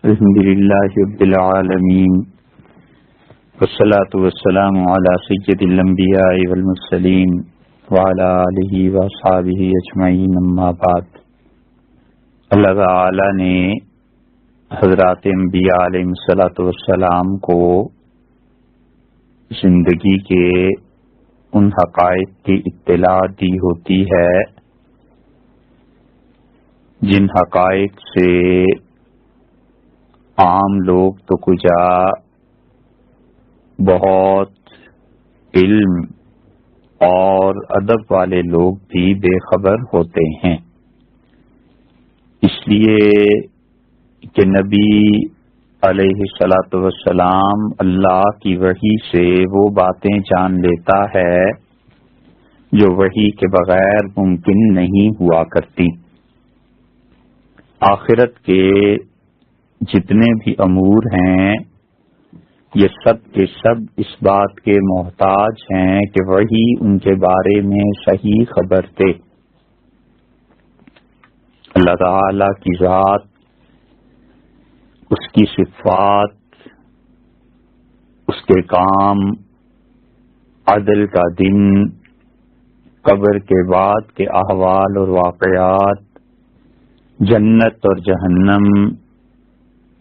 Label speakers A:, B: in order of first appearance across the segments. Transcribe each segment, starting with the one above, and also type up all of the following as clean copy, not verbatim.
A: الحمدللہ رب العالمین والصلاة والسلام علی سید الانبیاء والمرسلین وعلی آلہ واصحابہ اجمعین اما بعد۔ اللہ تعالی نے حضرات انبیاء علیہ الصلاۃ والسلام کو زندگی کے ان حقائق کی اطلاع دی ہوتی ہے جن حقائق سے عام لوگ تو کجا بہت علم اور ادب والے لوگ بھی بے خبر ہوتے ہیں، اس لیے کہ نبی علیہ الصلاۃ والسلام اللہ کی وحی سے وہ باتیں جان لیتا ہے جو وحی کے بغیر ممکن نہیں ہوا کرتی۔ آخرت کے جتنے بھی امور ہیں یہ سب کے سب اس بات کے محتاج ہیں کہ وہی ان کے بارے میں صحیح خبر دے۔ اللہ تعالی کی ذات، اس کی صفات، اس کے کام، عدل کا دن، قبر کے بعد کے احوال اور واقعات، جنت اور جہنم،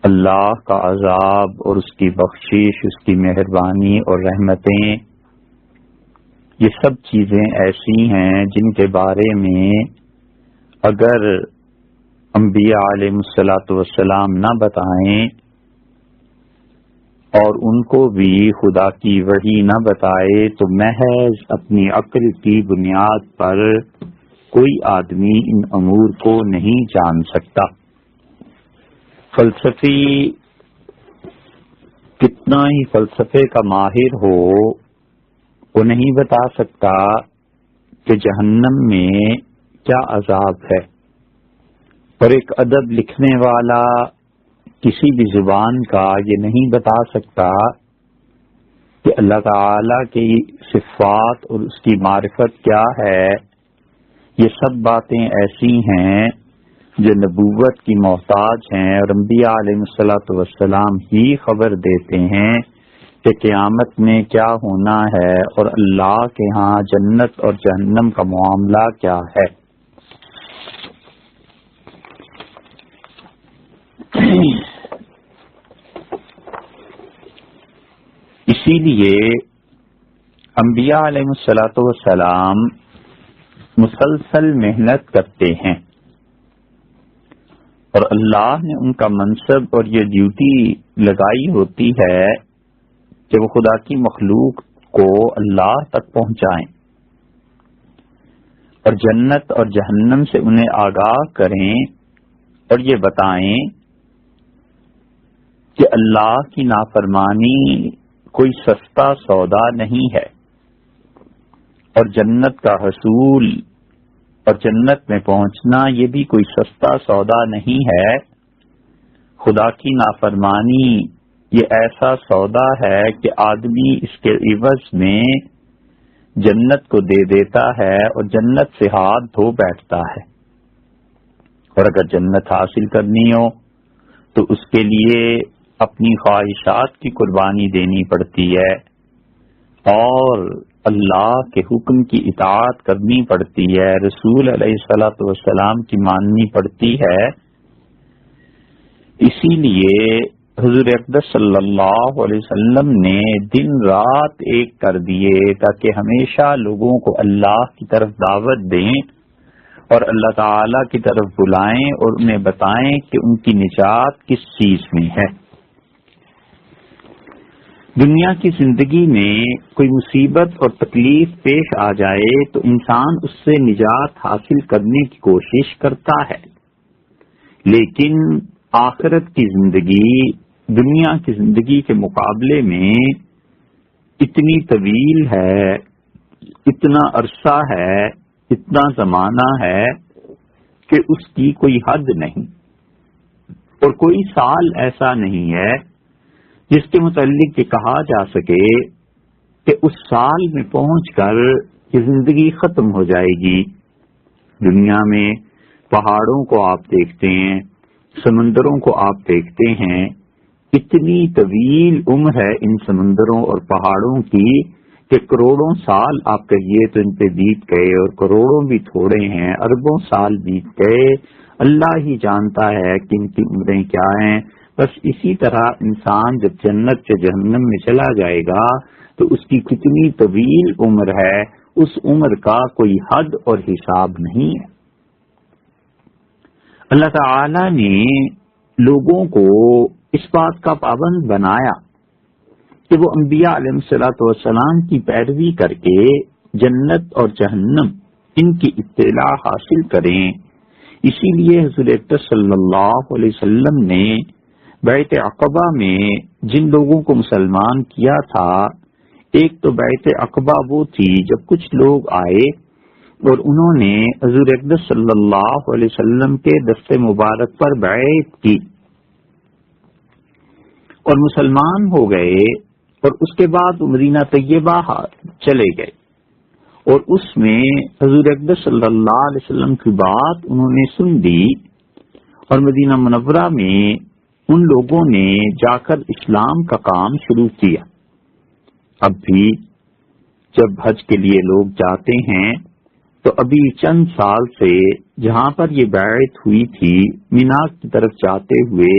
A: اللہ کا عذاب اور اس کی بخشش، اس کی مہربانی اور رحمتیں، یہ سب چیزیں ایسی ہیں جن کے بارے میں اگر انبیاء علیہ الصلاۃ والسلام نہ بتائیں اور ان کو بھی خدا کی وحی نہ بتائے تو محض اپنی عقل کی بنیاد پر کوئی آدمی ان امور کو نہیں جان سکتا۔ فلسفی کتنا ہی فلسفے کا ماہر ہو، وہ نہیں بتا سکتا کہ جہنم میں کیا عذاب ہے، اور ایک ادب لکھنے والا کسی بھی زبان کا یہ نہیں بتا سکتا کہ اللہ تعالی کی صفات اور اس کی معرفت کیا ہے۔ یہ سب باتیں ایسی ہیں جو نبوت کی محتاج ہیں، اور انبیاء علیہ الصلاۃ والسلام ہی خبر دیتے ہیں کہ قیامت میں کیا ہونا ہے اور اللہ کے ہاں جنت اور جہنم کا معاملہ کیا ہے۔ اسی لیے انبیاء علیہ الصلاۃ والسلام مسلسل محنت کرتے ہیں، اور اللہ نے ان کا منصب اور یہ ڈیوٹی لگائی ہوتی ہے کہ وہ خدا کی مخلوق کو اللہ تک پہنچائیں اور جنت اور جہنم سے انہیں آگاہ کریں اور یہ بتائیں کہ اللہ کی نافرمانی کوئی سستا سودا نہیں ہے، اور جنت کا حصول اور جنت میں پہنچنا یہ بھی کوئی سستا سودا نہیں ہے۔ خدا کی نافرمانی یہ ایسا سودا ہے کہ آدمی اس کے عوض میں جنت کو دے دیتا ہے اور جنت سے ہاتھ دھو بیٹھتا ہے، اور اگر جنت حاصل کرنی ہو تو اس کے لیے اپنی خواہشات کی قربانی دینی پڑتی ہے اور اللہ کے حکم کی اطاعت کرنی پڑتی ہے، رسول علیہ الصلاۃ والسلام کی ماننی پڑتی ہے۔ اسی لیے حضور اقدس صلی اللہ علیہ وسلم نے دن رات ایک کر دیے تاکہ ہمیشہ لوگوں کو اللہ کی طرف دعوت دیں اور اللہ تعالی کی طرف بلائیں اور انہیں بتائیں کہ ان کی نجات کس چیز میں ہے۔ دنیا کی زندگی میں کوئی مصیبت اور تکلیف پیش آ جائے تو انسان اس سے نجات حاصل کرنے کی کوشش کرتا ہے، لیکن آخرت کی زندگی دنیا کی زندگی کے مقابلے میں اتنی طویل ہے، اتنا عرصہ ہے، اتنا زمانہ ہے کہ اس کی کوئی حد نہیں، اور کوئی سال ایسا نہیں ہے جس کے متعلق یہ کہا جا سکے کہ اس سال میں پہنچ کر یہ زندگی ختم ہو جائے گی۔ دنیا میں پہاڑوں کو آپ دیکھتے ہیں، سمندروں کو آپ دیکھتے ہیں، اتنی طویل عمر ہے ان سمندروں اور پہاڑوں کی کہ کروڑوں سال آپ کہیے تو ان پہ بیت گئے، اور کروڑوں بھی تھوڑے ہیں، اربوں سال بیت گئے، اللہ ہی جانتا ہے کہ ان کی عمریں کیا ہیں۔ بس اسی طرح انسان جب جنت سے جہنم میں چلا جائے گا تو اس کی کتنی طویل عمر ہے، اس عمر کا کوئی حد اور حساب نہیں ہے۔ اللہ تعالی نے لوگوں کو اس بات کا پابند بنایا کہ وہ انبیاء علیہ الصلوۃ والسلام کی پیروی کر کے جنت اور جہنم ان کی اطلاع حاصل کریں۔ اسی لیے حضور اکرم صلی اللہ علیہ وسلم نے بیعت عقبہ میں جن لوگوں کو مسلمان کیا تھا، ایک تو بیعت عقبہ وہ تھی جب کچھ لوگ آئے اور انہوں نے حضور اکرم صلی اللہ علیہ وسلم کے دست مبارک پر بیعت کی اور مسلمان ہو گئے، اور اس کے بعد وہ مدینہ طیبہ چلے گئے، اور اس میں حضور اکرم صلی اللہ علیہ وسلم کی بات انہوں نے سن لی، اور مدینہ منورہ میں ان لوگوں نے جا کر اسلام کا کام شروع کیا۔ اب بھی جب حج کے لیے لوگ جاتے ہیں تو ابھی چند سال سے جہاں پر یہ بیعت ہوئی تھی، مینا کی طرف جاتے ہوئے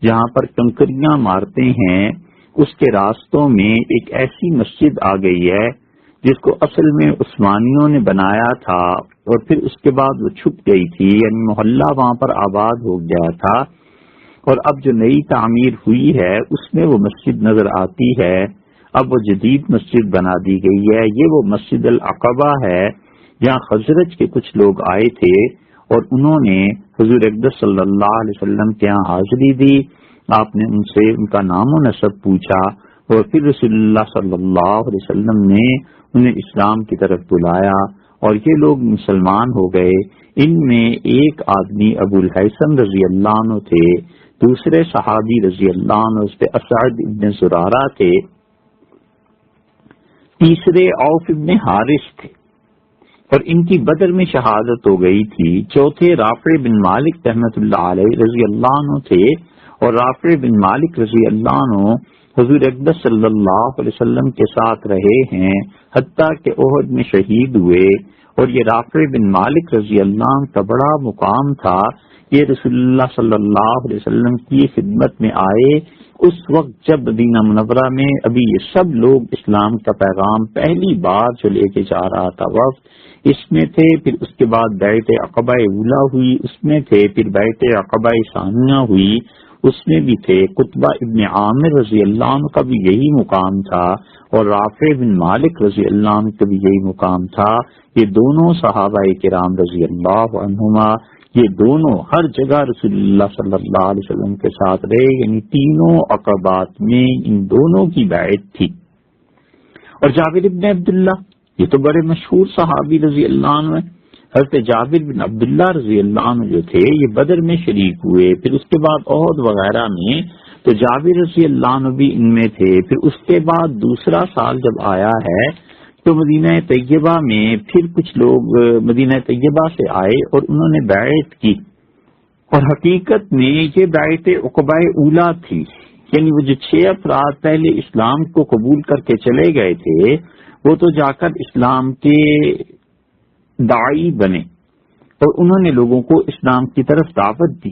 A: جہاں پر کنکریاں مارتے ہیں، اس کے راستوں میں ایک ایسی مسجد آ گئی ہے جس کو اصل میں عثمانیوں نے بنایا تھا، اور پھر اس کے بعد وہ چھپ گئی تھی، یعنی محلہ وہاں پر آباد ہو گیا تھا، اور اب جو نئی تعمیر ہوئی ہے اس میں وہ مسجد نظر آتی ہے۔ اب وہ جدید مسجد بنا دی گئی ہے۔ یہ وہ مسجد العقبہ ہے جہاں خزرج کے کچھ لوگ آئے تھے اور انہوں نے حضور اکرم صلی اللہ علیہ وسلم کے یہاں حاضری دی۔ آپ نے ان سے ان کا نام و نسب پوچھا، اور پھر رسول اللہ صلی اللہ علیہ وسلم نے انہیں اسلام کی طرف بلایا، اور یہ لوگ مسلمان ہو گئے۔ ان میں ایک آدمی ابو الحیثم رضی اللہ عنہ تھے، دوسرے صحابی رضی اللہ عنہ اسعد ابن زرارہ تھے، تیسرے عوف ابن حارث تھے، اور ان کی بدر میں شہادت ہو گئی تھی۔ چوتھے رافع بن مالک رحمۃ اللہ علیہ رضی اللہ عنہ تھے، اور رافع بن مالک رضی اللہ عنہ حضور اکرم صلی اللہ علیہ وسلم کے ساتھ رہے ہیں حتیٰ کہ احد میں شہید ہوئے، اور یہ رافع بن مالک رضی اللہ عنہ کا بڑا مقام تھا۔ یہ رسول اللہ صلی اللہ علیہ وسلم کی خدمت میں آئے اس وقت جب مدینہ منورہ میں ابھی یہ سب لوگ اسلام کا پیغام پہلی بار جو لے کے جا رہا تھا وقت اس میں تھے، پھر اس کے بعد بیعت عقبہ اولیٰ ہوئی اس میں تھے، پھر بیعت عقبہ ثانیہ ہوئی اس میں بھی تھے۔ قطبہ ابن عامر رضی اللہ عنہ کا بھی یہی مقام تھا، اور رافع بن مالک رضی اللہ عنہ کا بھی یہی مقام تھا۔ یہ دونوں صحابہ کرام رضی اللہ عنہما، یہ دونوں ہر جگہ رسول اللہ صلی اللہ علیہ وسلم کے ساتھ رہے، یعنی تینوں عقبات میں ان دونوں کی بیعت تھی۔ اور جابر بن عبداللہ، یہ تو بڑے مشہور صحابی رضی اللہ عنہ ہیں۔ حضرت جابر بن عبداللہ رضی اللہ عنہ جو تھے یہ بدر میں شریک ہوئے، پھر اس کے بعد احد وغیرہ میں، تو جابر رضی اللہ عنہ بھی ان میں تھے۔ پھر اس کے بعد دوسرا سال جب آیا ہے تو مدینہ طیبہ میں پھر کچھ لوگ مدینہ طیبہ سے آئے اور انہوں نے بیعت کی، اور حقیقت میں یہ بیعت عقبہ اولیٰ تھی، یعنی وہ جو 6 افراد پہلے اسلام کو قبول کر کے چلے گئے تھے وہ تو جا کر اسلام کے داعی بنے اور انہوں نے لوگوں کو اسلام کی طرف دعوت دی،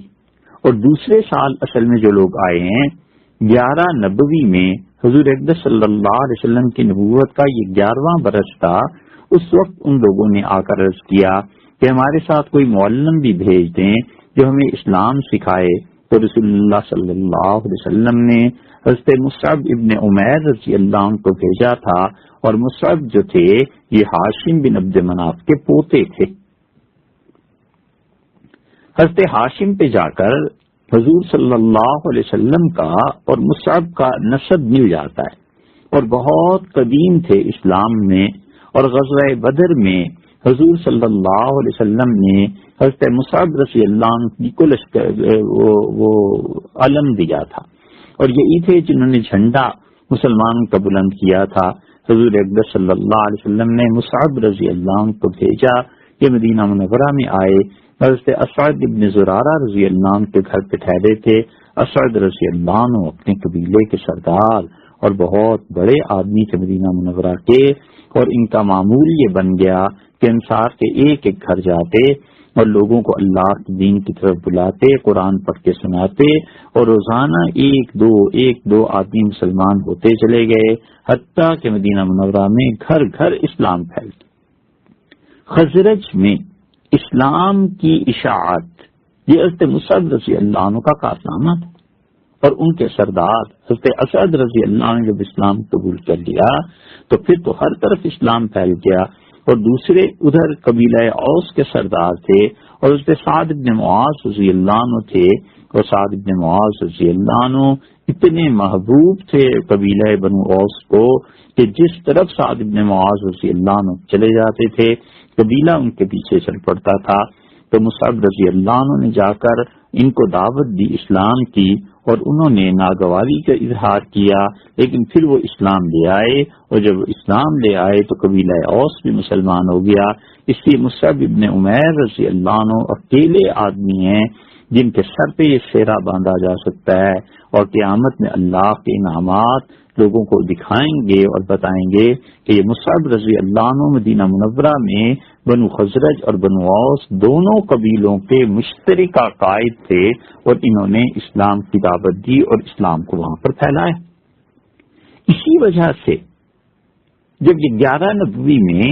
A: اور دوسرے سال اصل میں جو لوگ آئے ہیں 11 نبوی میں حضور اکرم صلی اللہ علیہ وسلم کی نبوت کا یہ 11واں برس تھا۔ اس وقت ان لوگوں نے آ کر عرض کیا کہ ہمارے ساتھ کوئی معلم بھی بھیج دیں جو ہمیں اسلام سکھائے، تو رسول اللہ صلی اللہ علیہ وسلم نے حضرت مصعب ابن عمیر رضی اللہ عنہ کو بھیجا تھا، اور مصعب جو تھے یہ ہاشم بن عبد مناف کے پوتے تھے۔ حضرت ہاشم پہ جا کر حضور صلی اللہ علیہ وسلم کا اور مصعب کا نسب مل جاتا ہے، اور بہت قدیم تھے اسلام میں، اور غزوہ بدر میں حضور صلی اللہ علیہ وسلم نے حضرت مصعب رضی اللہ عنہ کو وہ علم دیا تھا، اور یہی تھے جنہوں نے جھنڈا مسلمانوں کا بلند کیا تھا۔ حضور اکرم صلی اللہ علیہ وسلم نے مصعب رضی اللہ عنہ کو بھیجا، یہ مدینہ منورہ میں آئے، حضرت اسعد ابن زرارہ رضی اللہ عنہ کے گھر پہ ٹھہرے تھے. اسعد رضی اللہ عنہ اپنے قبیلے کے سردار اور بہت بڑے آدمی تھے مدینہ منورہ کے، اور ان کا معمول یہ بن گیا کہ انصار کے ایک ایک گھر جاتے اور لوگوں کو اللہ کے دین کی طرف بلاتے، قرآن پڑھ کے سناتے، اور روزانہ ایک دو آدمی مسلمان ہوتے چلے گئے، حتیٰ کہ مدینہ منورہ میں گھر گھر اسلام پھیل گیا. خزرج میں اسلام کی اشاعت یہ حضرت مصعب رضی اللہ عنہ کا کارنامہ تھا، اور ان کے سردار حضرت اسعد رضی اللہ عنہ جب اسلام قبول کر لیا تو پھر تو ہر طرف اسلام پھیل گیا. اور دوسرے ادھر قبیلہ اوس کے سردار تھے، اور حضرت سعد بن معاذ رضی اللہ عنہ تھے، اور سعد بن معاذ رضی اللہ عنہ اتنے محبوب تھے قبیلہ بنو اوس کو کہ جس طرف سعد بن معاذ رضی اللہ عنہ چلے جاتے تھے قبیلہ ان کے پیچھے چل پڑتا تھا. تو مصعب رضی اللہ عنہ نے جا کر ان کو دعوت دی اسلام کی، اور انہوں نے ناگواری کا اظہار کیا، لیکن پھر وہ اسلام لے آئے، اور جب اسلام لے آئے تو قبیلہ اوس بھی مسلمان ہو گیا. اس لیے مصعب ابن عمیر رضی اللہ عنہ اکیلے آدمی ہیں جن کے سر پہ یہ سہرا باندھا جا سکتا ہے، اور قیامت میں اللہ کے انعامات لوگوں کو دکھائیں گے اور بتائیں گے کہ یہ مصعب رضی اللہ عنہ مدینہ منورہ میں بنو خزرج اور بنو اوس دونوں قبیلوں کے مشترکہ قائد تھے، اور انہوں نے اسلام کی دعوت دی اور اسلام کو وہاں پر پھیلایا. اسی وجہ سے جب یہ 11 نبوی میں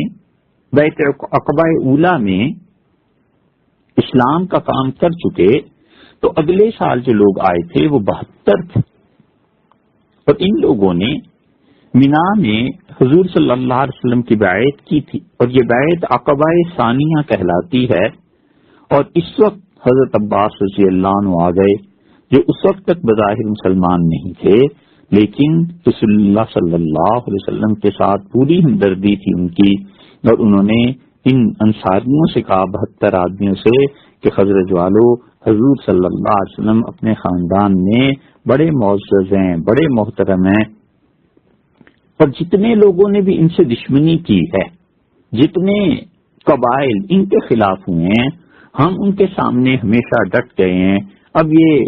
A: بیعت عقبہ اولیٰ میں اسلام کا کام کر چکے تو اگلے سال جو لوگ آئے تھے وہ 72 تھے، اور ان لوگوں نے مینا میں حضور صلی اللہ علیہ وسلم کی بیعت کی تھی، اور یہ بیعت عقبہ ثانیہ کہلاتی ہے. اور اس وقت حضرت عباس رضی اللہ عنہ آ گئے جو اس وقت تک بظاہر مسلمان نہیں تھے، لیکن رسول اللہ صلی اللہ علیہ وسلم کے ساتھ پوری ہمدردی تھی ان کی، اور انہوں نے ان انصاریوں سے کہا 72 آدمیوں سے کہ خزرج والو حضور صلی اللہ علیہ وسلم اپنے خاندان میں بڑے معزز ہیں، بڑے محترم ہیں، اور جتنے لوگوں نے بھی ان سے دشمنی کی ہے، جتنے قبائل ان کے خلاف ہوئے ہیں، ہم ان کے سامنے ہمیشہ ڈٹ گئے ہیں. اب یہ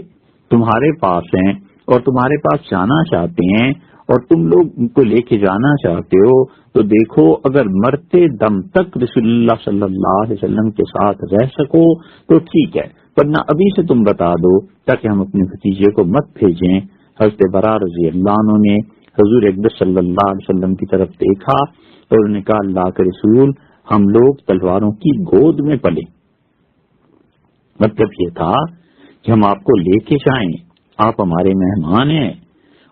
A: تمہارے پاس ہیں اور تمہارے پاس جانا چاہتے ہیں، اور تم لوگ ان کو لے کے جانا چاہتے ہو تو دیکھو اگر مرتے دم تک رسول اللہ صلی اللہ علیہ وسلم کے ساتھ رہ سکو تو ٹھیک ہے، ورنہ ابھی سے تم بتا دو تاکہ ہم اپنے بھتیجے کو مت بھیجیں. حضرت برا رضی اللہ عنہ نے حضور اقدس صلی اللہ علیہ وسلم کی طرف دیکھا اور انہوں نے کہا اللہ کے رسول ہم لوگ تلواروں کی گود میں پلے. مطلب یہ تھا کہ ہم آپ کو لے کے جائیں، آپ ہمارے مہمان ہیں،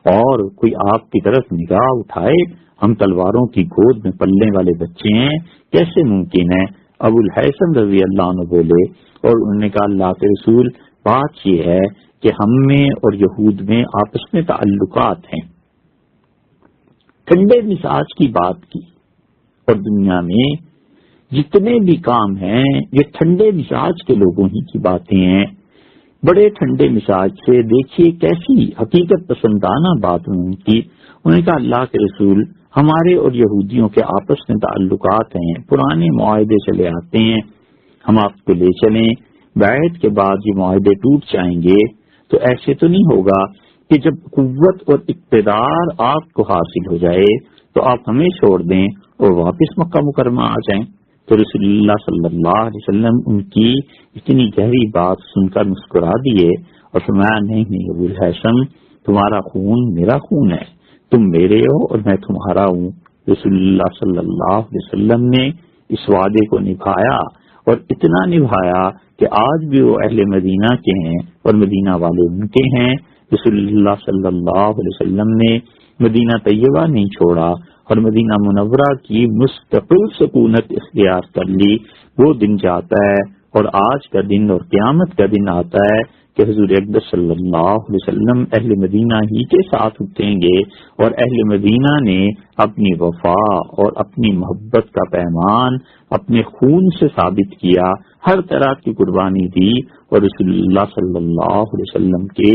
A: اور کوئی آپ کی طرف نگاہ اٹھائے ہم تلواروں کی گود میں پلنے والے بچے ہیں، کیسے ممکن ہے؟ ابو الحسن رضی اللہ عنہ بولے اور انہوں نے کہا اللہ کے رسول بات یہ ہے کہ ہم میں اور یہود میں آپس میں تعلقات ہیں. ٹھنڈے مزاج کی بات کی، اور دنیا میں جتنے بھی کام ہیں یہ ٹھنڈے مزاج کے لوگوں ہی کی باتیں ہیں. بڑے ٹھنڈے مزاج سے دیکھیے کیسی حقیقت پسندانہ بات ان کی. انہوں نے کہا اللہ کے رسول ہمارے اور یہودیوں کے آپس میں تعلقات ہیں، پرانے معاہدے چلے آتے ہیں، ہم آپ کو لے چلیں، بیعت کے بعد یہ معاہدے ٹوٹ جائیں گے تو ایسے تو نہیں ہوگا کہ جب قوت اور اقتدار آپ کو حاصل ہو جائے تو آپ ہمیں چھوڑ دیں اور واپس مکہ مکرمہ آ جائیں. تو رسول اللہ صلی اللہ علیہ وسلم ان کی اتنی گہری بات سن کر مسکرا دیے اور فرمایا نہیں ابو الحسن تمہارا خون میرا خون ہے، تم میرے ہو اور میں تمہارا ہوں. رسول اللہ صلی اللہ علیہ وسلم نے اس وعدے کو نبھایا، اور اتنا نبھایا کہ آج بھی وہ اہل مدینہ کے ہیں اور مدینہ والے ان کے ہیں. رسول اللہ صلی اللہ علیہ وسلم نے مدینہ طیبہ نہیں چھوڑا اور مدینہ منورہ کی مستقل سکونت اختیار کر لی. وہ دن جاتا ہے اور آج کا دن اور قیامت کا دن آتا ہے کہ حضور اقدس صلی اللہ علیہ وسلم اہل مدینہ ہی کے ساتھ اٹھیں گے، اور اہل مدینہ نے اپنی وفا اور اپنی محبت کا پیمان اپنے خون سے ثابت کیا، ہر طرح کی قربانی دی، اور رسول اللہ صلی اللہ علیہ وسلم کے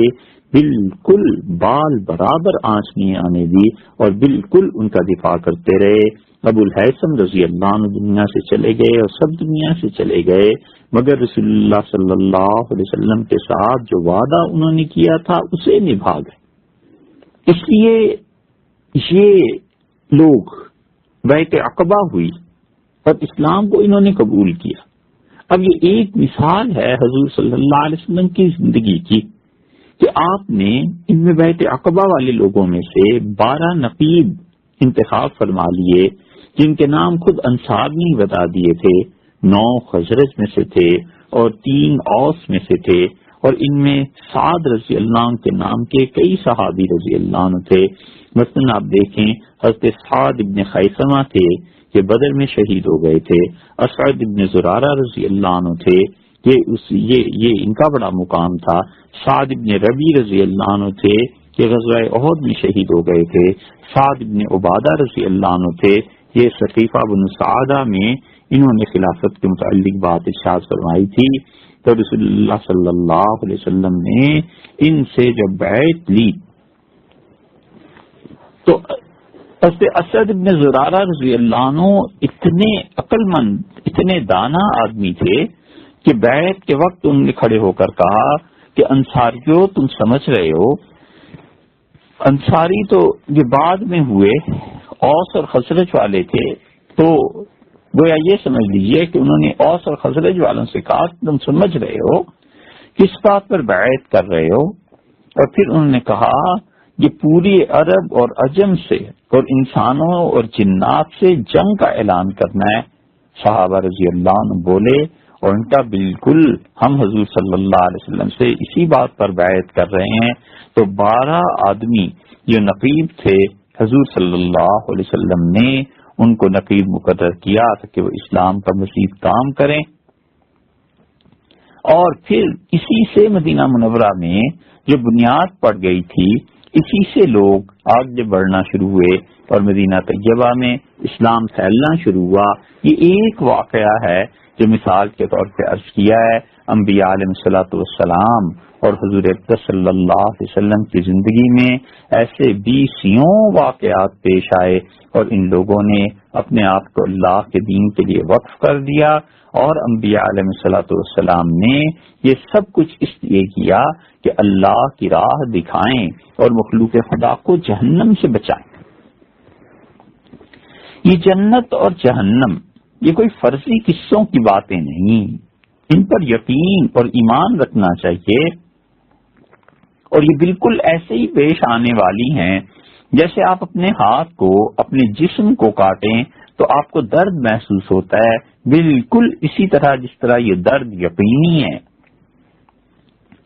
A: بالکل بال برابر آنچ نہیں آنے دی اور بالکل ان کا دفاع کرتے رہے. ابو الہیثم رضی اللہ عنہ دنیا سے چلے گئے اور سب دنیا سے چلے گئے، مگر رسول اللہ صلی اللہ علیہ وسلم کے ساتھ جو وعدہ انہوں نے کیا تھا اسے نبھا گئے. اس لیے یہ لوگ بیعت عقبہ ہوئی اور اسلام کو انہوں نے قبول کیا. اب یہ ایک مثال ہے حضور صلی اللہ علیہ وسلم کی زندگی کی کہ آپ نے ان میں بیعت عقبہ والے لوگوں میں سے 12 نقیب انتخاب فرما لیے جن کے نام خود انصار نے بتا دیے تھے. 9 خزرج میں سے تھے اور 3 اوس میں سے تھے، اور ان میں سعد رضی اللہ عنہ کے نام کے کئی صحابی رضی اللہ عنہ تھے. مثلا آپ دیکھیں حضرت سعد ابن خیثمہ تھے کہ بدر میں شہید ہو گئے تھے. اسعد ابن زرارہ رضی اللہ عنہ تھے، یہ ان کا بڑا مقام تھا. سعد ابن ربی رضی اللہ عنہ تھے کہ غزوہ احد میں شہید ہو گئے تھے. سعد ابن عبادہ رضی اللہ عنہ تھے، یہ سقیفہ بن سعادہ میں انہوں نے خلافت کے متعلق بات ارشاد فرمائی تھی. تو رسول اللہ صلی اللہ علیہ وسلم نے ان سے جب بیعت لی تو اسد ابن زرارہ رضی اللہ عنہ اتنے عقل مند، اتنے دانا آدمی تھے کہ بیعت کے وقت انہوں نے کھڑے ہو کر کہا کہ انصاریوں تم سمجھ رہے ہو، انصاری تو یہ بعد میں ہوئے، اوس اور خزرج والے تھے، تو گویا یہ سمجھ لیجئے کہ انہوں نے اوس اور خزرج والوں سے کہا کہ تم سمجھ رہے ہو کس بات پر بیعت کر رہے ہو. اور پھر انہوں نے کہا یہ پوری عرب اور عجم سے اور انسانوں اور جنات سے جنگ کا اعلان کرنا ہے. صحابہ رضی اللہ عنہ بولے اور ان کا بالکل ہم حضور صلی اللہ علیہ وسلم سے اسی بات پر بیعت کر رہے ہیں. تو 12 آدمی جو نقیب تھے حضور صلی اللہ علیہ وسلم نے ان کو نقیب مقرر کیا تاکہ وہ اسلام کا مزید کام کریں. اور پھر اسی سے مدینہ منورہ میں جو بنیاد پڑ گئی تھی اسی سے لوگ آگے بڑھنا شروع ہوئے اور مدینہ طیبہ میں اسلام پھیلنا شروع ہوا. یہ ایک واقعہ ہے جو مثال کے طور پہ عرض کیا ہے. انبیاء علیہ الصلوۃ والسلام اور حضور اقدس صلی اللہ علیہ وسلم کی زندگی میں ایسے 20 واقعات پیش آئے اور ان لوگوں نے اپنے آپ کو اللہ کے دین کے لیے وقف کر دیا. اور انبیاء علیہ الصلوۃ والسلام نے یہ سب کچھ اس لیے کیا کہ اللہ کی راہ دکھائیں اور مخلوق خدا کو جہنم سے بچائیں. یہ جنت اور جہنم یہ کوئی فرضی قصوں کی باتیں نہیں، ان پر یقین اور ایمان رکھنا چاہیے. اور یہ بالکل ایسے ہی پیش آنے والی ہیں جیسے آپ اپنے ہاتھ کو، اپنے جسم کو کاٹیں تو آپ کو درد محسوس ہوتا ہے، بالکل اسی طرح جس طرح یہ درد یقینی ہے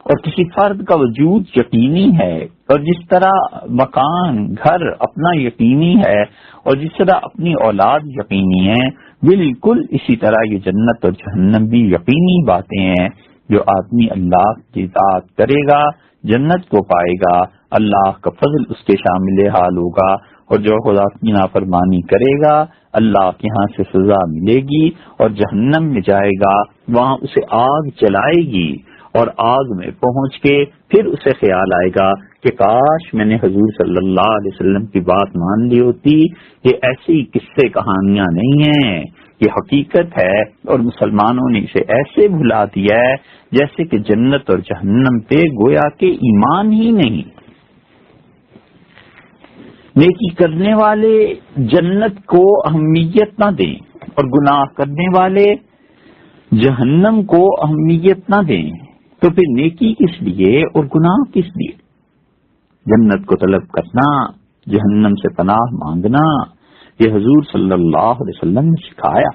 A: اور کسی فرد کا وجود یقینی ہے، اور جس طرح مکان، گھر اپنا یقینی ہے، اور جس طرح اپنی اولاد یقینی ہے، بالکل اسی طرح یہ جنت اور جہنم بھی یقینی باتیں ہیں. جو آدمی اللہ کی اطاعت کرے گا جنت کو پائے گا، اللہ کا فضل اس کے شامل حال ہوگا. اور جو خدا کی نافرمانی کرے گا اللہ کے ہاں سے سزا ملے گی اور جہنم میں جائے گا، وہاں اسے آگ جلائے گی اور آگ میں پہنچ کے پھر اسے خیال آئے گا کہ کاش میں نے حضور صلی اللہ علیہ وسلم کی بات مان لی ہوتی. یہ ایسی قصے کہانیاں نہیں ہیں، یہ حقیقت ہے. اور مسلمانوں نے اسے ایسے بھلا دیا ہے جیسے کہ جنت اور جہنم پہ گویا کہ ایمان ہی نہیں. نیکی کرنے والے جنت کو اہمیت نہ دیں اور گناہ کرنے والے جہنم کو اہمیت نہ دیں تو پھر نیکی کس لیے اور گناہ کس لیے؟ جنت کو طلب کرنا، جہنم سے پناہ مانگنا، یہ حضور صلی اللہ علیہ وسلم نے سکھایا.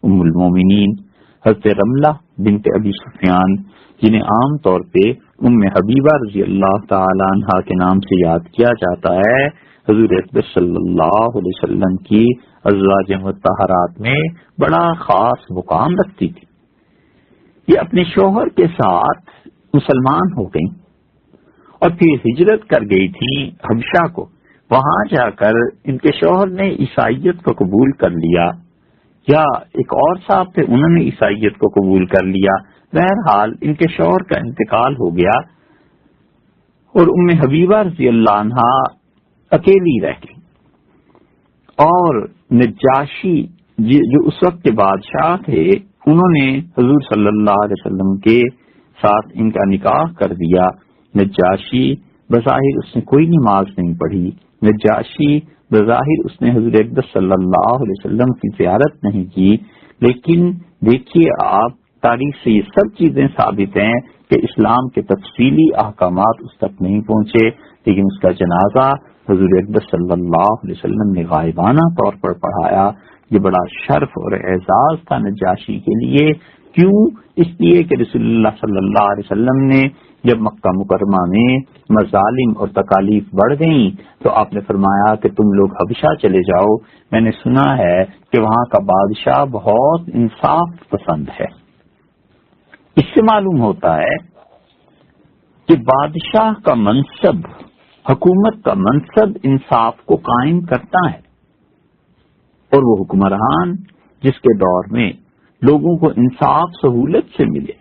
A: ام المومنین حضرت رملہ بنت ابی سفیان، جنہیں عام طور پہ ام حبیبہ رضی اللہ تعالی عنہا کے نام سے یاد کیا جاتا ہے، حضور اقدس صلی اللہ علیہ وسلم کی ازواج مطہرات میں بڑا خاص مقام رکھتی تھی. یہ اپنے شوہر کے ساتھ مسلمان ہو گئیں اور پھر ہجرت کر گئی تھی حبشہ کو. وہاں جا کر ان کے شوہر نے عیسائیت کو قبول کر لیا، یا ایک اور صاحب تھے انہوں نے عیسائیت کو قبول کر لیا. بہرحال ان کے شوہر کا انتقال ہو گیا. اور حبیبہ رضی اللہ عنہا اکیلی رہ گئی، اور نجاشی جو اس وقت کے بادشاہ تھے انہوں نے حضور صلی اللہ علیہ وسلم کے ساتھ ان کا نکاح کر دیا۔ نجاشی بظاہر اس نے کوئی نماز نہیں پڑھی، نجاشی بظاہر اس نے حضور اقدس صلی اللہ علیہ وسلم کی زیارت نہیں کی، لیکن دیکھیے آپ تاریخ سے یہ سب چیزیں ثابت ہیں کہ اسلام کے تفصیلی احکامات اس تک نہیں پہنچے، لیکن اس کا جنازہ حضور اقدس صلی اللہ علیہ وسلم نے غائبانہ طور پر پڑھایا۔ یہ بڑا شرف اور اعزاز تھا نجاشی کے لیے، کیوں؟ اس لیے کہ رسول اللہ صلی اللہ علیہ وسلم نے جب مکہ مکرمہ میں مظالم اور تکالیف بڑھ گئیں تو آپ نے فرمایا کہ تم لوگ حبشہ چلے جاؤ، میں نے سنا ہے کہ وہاں کا بادشاہ بہت انصاف پسند ہے۔ اس سے معلوم ہوتا ہے کہ بادشاہ کا منصب، حکومت کا منصب انصاف کو قائم کرتا ہے، اور وہ حکمران جس کے دور میں لوگوں کو انصاف سہولت سے ملے،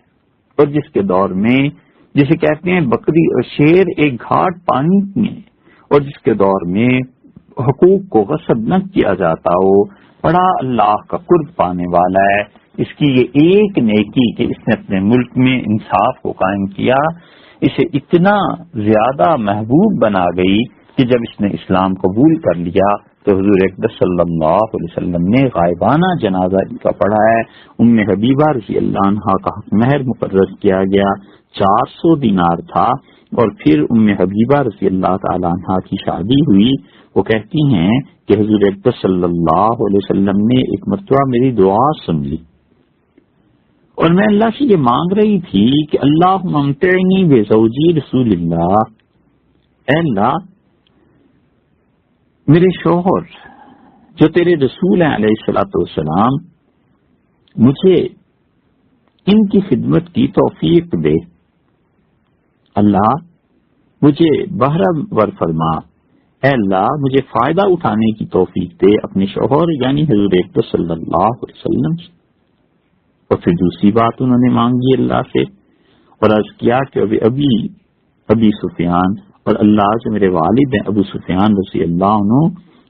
A: اور جس کے دور میں جسے کہتے ہیں بکری اور شیر ایک گھاٹ پانی میں، اور جس کے دور میں حقوق کو غصب نہ کیا جاتا ہو، بڑا اللہ کا قرب پانے والا ہے۔ اس کی یہ ایک نیکی کہ اس نے اپنے ملک میں انصاف کو قائم کیا، اسے اتنا زیادہ محبوب بنا گئی کہ جب اس نے اسلام قبول کر لیا تو حضور اقدس صلی اللہ علیہ وسلم نے غائبانہ جنازہ ان کا پڑھا ہے۔ حبیبہ رضی اللہ عنہا کا حق مہر مقرر کیا گیا، 400 دینار تھا، اور پھر حبیبہ رضی اللہ تعالی عنہا کی شادی ہوئی۔ وہ کہتی ہیں کہ حضور اقدس صلی اللہ علیہ وسلم نے ایک مرتبہ میری دعا سن لی، اور میں اللہ سے یہ مانگ رہی تھی کہ اللہ ممتعنی بزوجی رسول اللہ، اے اللہ میرے شوہر جو تیرے رسول ہیں علیہ الصلوۃ والسلام، مجھے ان کی خدمت کی توفیق دے، اللہ مجھے بہرہ ور فرما، اے اللہ مجھے فائدہ اٹھانے کی توفیق دے اپنے شوہر یعنی حضور اقدس صلی اللہ علیہ وسلم سے۔ اور پھر دوسری بات انہوں نے مانگی اللہ سے، اور عرض کیا کہ ابی سفیان اور اللہ جو میرے والد ہیں ابو سفیان رضی اللہ عنہ،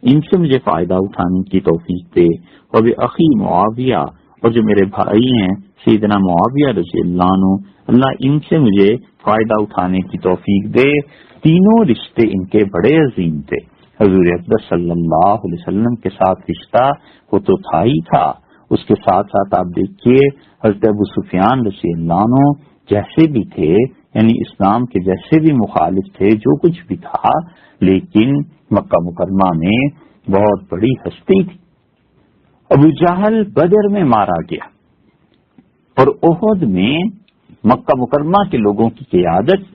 A: ان سے مجھے فائدہ اٹھانے کی توفیق دے، اور اخی معاویہ اور جو میرے بھائی ہیں سیدنا معاویہ رضی اللہ عنہ، اللہ ان سے مجھے فائدہ اٹھانے کی توفیق دے۔ تینوں رشتے ان کے بڑے عظیم تھے۔ حضور اقدس صلی اللہ علیہ وسلم کے ساتھ رشتہ وہ تو تھا ہی تھا، اس کے ساتھ ساتھ آپ دیکھیے حضرت ابو سفیان رضی اللہ عنہ جیسے بھی تھے، یعنی اسلام کے جیسے بھی مخالف تھے، جو کچھ بھی تھا، لیکن مکہ مکرمہ میں بہت بڑی ہستی تھی۔ ابو جہل بدر میں مارا گیا، اور احد میں مکہ مکرمہ کے لوگوں کی قیادت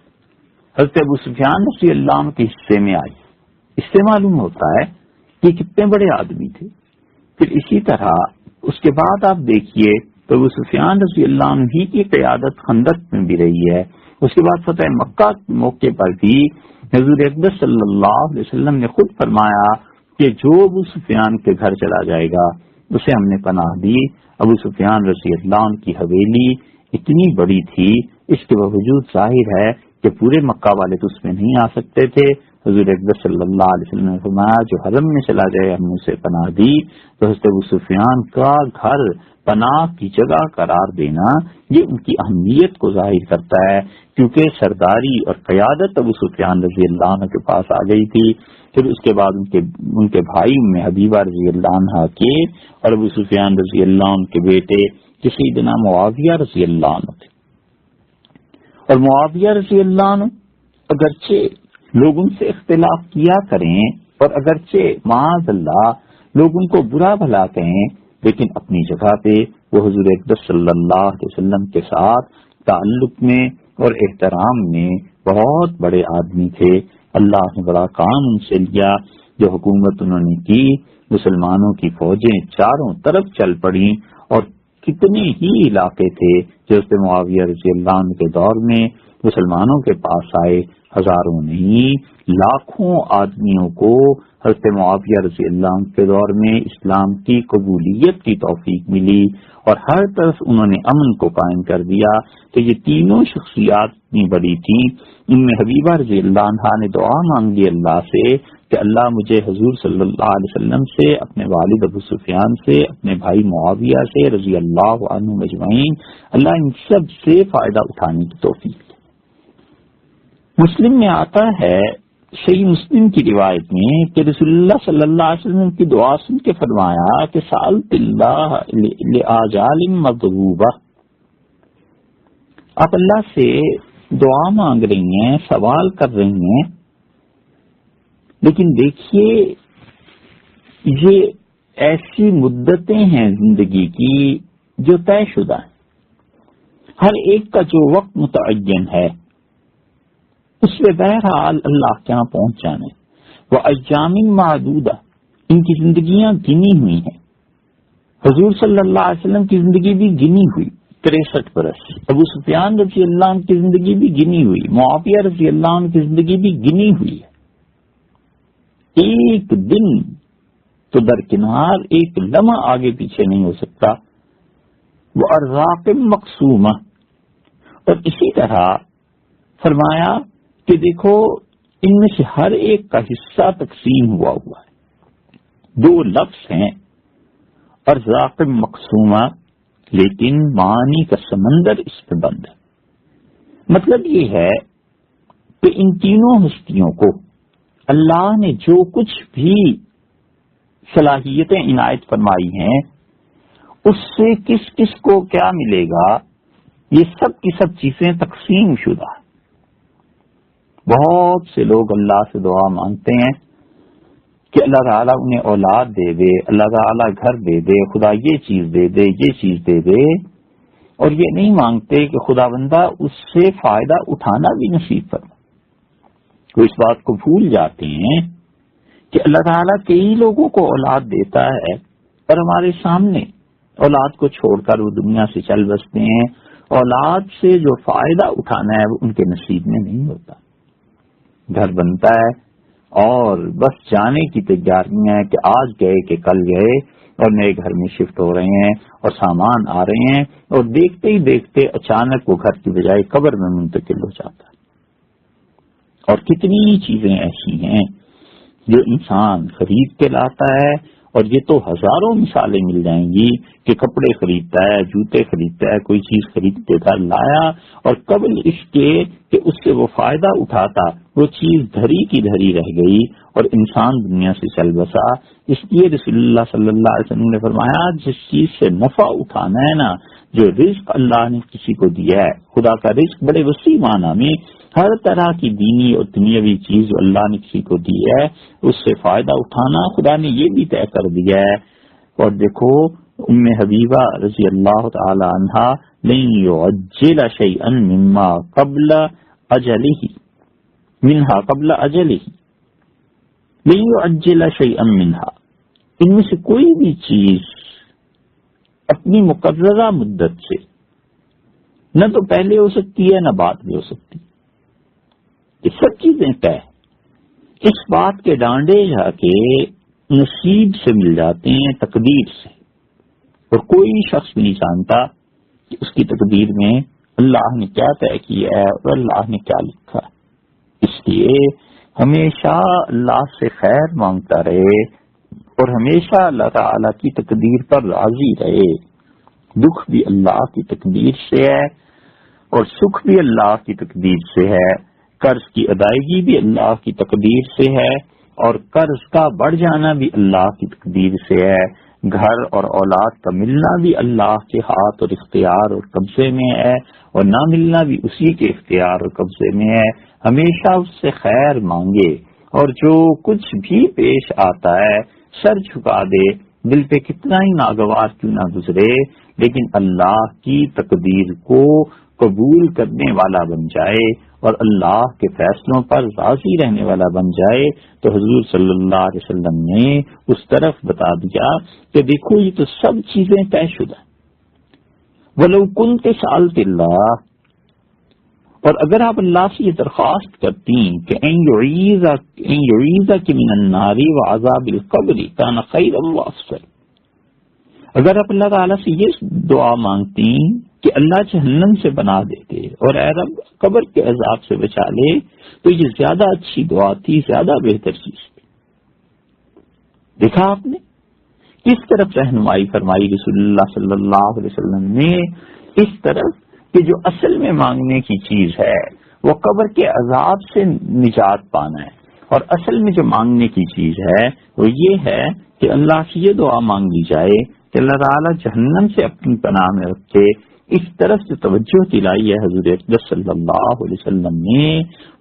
A: حضرت ابو سفیان رضی اللہ عنہ کے حصے میں آئی۔ اس سے معلوم ہوتا ہے کہ کتنے بڑے آدمی تھے۔ پھر اسی طرح اس کے بعد آپ دیکھیے تو ابو سفیان رضی اللہ عنہ ہی کی قیادت خندق میں بھی رہی ہے۔ اس کے بعد فتح مکہ کے موقع پر بھی حضور اقدس صلی اللہ علیہ وسلم نے خود فرمایا کہ جو ابو سفیان کے گھر چلا جائے گا اسے ہم نے پناہ دی۔ ابو سفیان رضی اللہ عنہ کی حویلی اتنی بڑی تھی، اس کے باوجود ظاہر ہے کہ پورے مکہ والے تو اس میں نہیں آ سکتے تھے۔ حضور اقدس صلی اللہ علیہ وسلم نے فرمایا جو حرم میں چلا جائے ہم نے اسے پناہ دی۔ تو حضرت ابو سفیان کا گھر پناہ کی جگہ قرار دینا یہ ان کی اہمیت کو ظاہر کرتا ہے، کیونکہ سرداری اور قیادت ابو سفیان رضی اللہ عنہ کے پاس آ گئی تھی۔ پھر اس کے بعد ان کے بھائی حبیبہ رضی اللہ عنہ کے اور ابو سفیان رضی اللہ عنہ کے بیٹے سیدنا معاویہ رضی اللہ عنہ تھے۔ اور معاویہ رضی اللہ عنہ اگرچہ لوگ ان سے اختلاف کیا کریں اور اگرچہ معاذ اللہ لوگ ان کو برا بھلا کہیں، لیکن اپنی جگہ پہ وہ حضور اقدس صلی اللہ علیہ وسلم کے ساتھ تعلق میں اور احترام میں بہت بڑے آدمی تھے۔ اللہ نے بڑا کام ان سے لیا، جو حکومت انہوں نے کی، مسلمانوں کی فوجیں چاروں طرف چل پڑیں، اور کتنے ہی علاقے تھے جو معاویہ رضی اللہ عنہ کے دور میں مسلمانوں کے پاس آئے، ہزاروں نہیں لاکھوں آدمیوں کو حضرت معاویہ رضی اللہ عنہ کے دور میں اسلام کی قبولیت کی توفیق ملی، اور ہر طرف انہوں نے امن کو قائم کر دیا۔ تو یہ تینوں شخصیات اتنی بڑی تھیں۔ ان میں حبیبہ رضی اللہ عنہا نے دعا مانگی اللہ سے کہ اللہ مجھے حضور صلی اللہ علیہ وسلم سے، اپنے والد ابو سفیان سے، اپنے بھائی معاویہ سے رضی اللہ عنہم اجمعین، اللہ ان سب سے فائدہ اٹھانے کی توفیق دے۔ مسلم میں آتا ہے، صحیح مسلم کی روایت میں، کہ رسول اللہ صلی اللہ علیہ وسلم کی دعا سن کے فرمایا کہ سألت اللہ لآجال مغضوبہ، آپ اللہ سے دعا مانگ رہی ہیں، سوال کر رہی ہیں، لیکن دیکھیے یہ ایسی مدتیں ہیں زندگی کی جو طے شدہ ہیں، ہر ایک کا جو وقت متعین ہے اس سے بہرحال اللہ کے ہاں پہنچ جانا ہے۔ وہ ایام معدودہ، ان کی زندگیاں گنی ہوئی ہیں۔ حضور صلی اللہ علیہ وسلم کی زندگی بھی گنی ہوئی، 63 برس۔ ابو سفیان رضی اللہ عنہ کی زندگی بھی گنی ہوئی، معاویہ رضی اللہ عنہ کی زندگی بھی گنی ہوئی ہے۔ ایک دن تو درکنار ایک لمحہ آگے پیچھے نہیں ہو سکتا۔ وہ ارزاق مقسومہ، اور اسی طرح فرمایا کہ دیکھو ان میں سے ہر ایک کا حصہ تقسیم ہوا ہے۔ دو لفظ ہیں ارزاق مقسومہ، لیکن معنی کا سمندر اس پہ بند ہے۔ مطلب یہ ہے کہ ان تینوں ہستیوں کو اللہ نے جو کچھ بھی صلاحیتیں عنایت فرمائی ہیں اس سے کس کس کو کیا ملے گا، یہ سب کی سب چیزیں تقسیم شدہ۔ بہت سے لوگ اللہ سے دعا مانگتے ہیں کہ اللہ تعالیٰ انہیں اولاد دے دے، اللہ تعالیٰ گھر دے دے، خدا یہ چیز دے دے، یہ چیز دے دے، اور یہ نہیں مانگتے کہ خدا بندہ اس سے فائدہ اٹھانا بھی نصیب فرما۔ وہ اس بات کو بھول جاتے ہیں کہ اللہ تعالیٰ کئی لوگوں کو اولاد دیتا ہے اور ہمارے سامنے اولاد کو چھوڑ کر وہ دنیا سے چل بستے ہیں۔ اولاد سے جو فائدہ اٹھانا ہے وہ ان کے نصیب میں نہیں ہوتا۔ گھر بنتا ہے اور بس جانے کی تیاریاں ہیں کہ آج گئے کہ کل گئے، اور نئے گھر میں شفٹ ہو رہے ہیں اور سامان آ رہے ہیں، اور دیکھتے ہی دیکھتے اچانک وہ گھر کی بجائے قبر میں منتقل ہو جاتا ہے۔ اور کتنی چیزیں ایسی ہیں جو انسان خرید کے لاتا ہے، اور یہ تو ہزاروں مثالیں مل جائیں گی کہ کپڑے خریدتا ہے، جوتے خریدتا ہے، کوئی چیز خرید کے گھر لایا، اور قبل اس کے کہ اس سے وہ فائدہ اٹھاتا وہ چیز دھری کی دھری رہ گئی اور انسان دنیا سے چل بسا۔ اس لیے رسول اللہ صلی اللہ علیہ وسلم نے فرمایا جس چیز سے نفع اٹھانا ہے نا، جو رزق اللہ نے کسی کو دیا ہے، خدا کا رزق بڑے وسیع معنی میں ہر طرح کی دینی اور دنیاوی چیز جو اللہ نے کسی کو دی ہے اس سے فائدہ اٹھانا خدا نے یہ بھی طے کر دیا ہے۔ اور دیکھو ام حبیبہ رضی اللہ تعالی عنہا لن يعجل شيئا مما قبل اجله منها قبل اجله، لن يعجل شيئا منها، ان میں سے کوئی بھی چیز اپنی مقررہ مدت سے نہ تو پہلے ہو سکتی ہے نہ بعد میں ہو سکتی، یہ سب چیزیں طے۔ اس بات کے ڈانڈے جا کے نصیب سے مل جاتے ہیں، تقدیر سے، اور کوئی شخص نہیں جانتا کہ اس کی تقدیر میں اللہ نے کیا طے کیا ہے اور اللہ نے کیا لکھا ہے۔ اس لیے ہمیشہ اللہ سے خیر مانگتا رہے اور ہمیشہ اللہ تعالی کی تقدیر پر راضی رہے۔ دکھ بھی اللہ کی تقدیر سے ہے اور سکھ بھی اللہ کی تقدیر سے ہے، قرض کی ادائیگی بھی اللہ کی تقدیر سے ہے اور قرض کا بڑھ جانا بھی اللہ کی تقدیر سے ہے، گھر اور اولاد کا ملنا بھی اللہ کے ہاتھ اور اختیار اور قبضے میں ہے اور نہ ملنا بھی اسی کے اختیار اور قبضے میں ہے۔ ہمیشہ اس سے خیر مانگے اور جو کچھ بھی پیش آتا ہے سر جھکا دے، دل پہ کتنا ہی ناگوار کیوں نہ گزرے، لیکن اللہ کی تقدیر کو قبول کرنے والا بن جائے اور اللہ کے فیصلوں پر راضی رہنے والا بن جائے۔ تو حضور صلی اللہ علیہ وسلم نے اس طرف بتا دیا کہ دیکھو یہ تو سب چیزیں طے شدہ، وَلَوْ كُنْتَ سَأَلْتَ اللَّهَ، اور اگر آپ اللہ سے یہ درخواست کرتی کہ ان یعیذک من النار وعذاب القبر کان خیرا وافضل، اگر آپ اللہ تعالیٰ سے یہ دعا مانگتی کہ اللہ جہنم سے بنا دیتے اور اے رب قبر کے عذاب سے بچا لے، تو یہ زیادہ اچھی دعا تھی، زیادہ بہتر چیز تھی۔ دیکھا آپ نے کس طرف رہنمائی فرمائی رسول اللہ صلی اللہ علیہ وسلم نے، اس طرف کہ جو اصل میں مانگنے کی چیز ہے وہ قبر کے عذاب سے نجات پانا ہے، اور اصل میں جو مانگنے کی چیز ہے وہ یہ ہے کہ اللہ سے یہ دعا مانگی جائے کہ اللہ تعالیٰ جہنم سے اپنی پناہ میں رکھے۔ اس طرف جو توجہ دلائی ہے حضور اقدس صلی اللہ علیہ وسلم نے،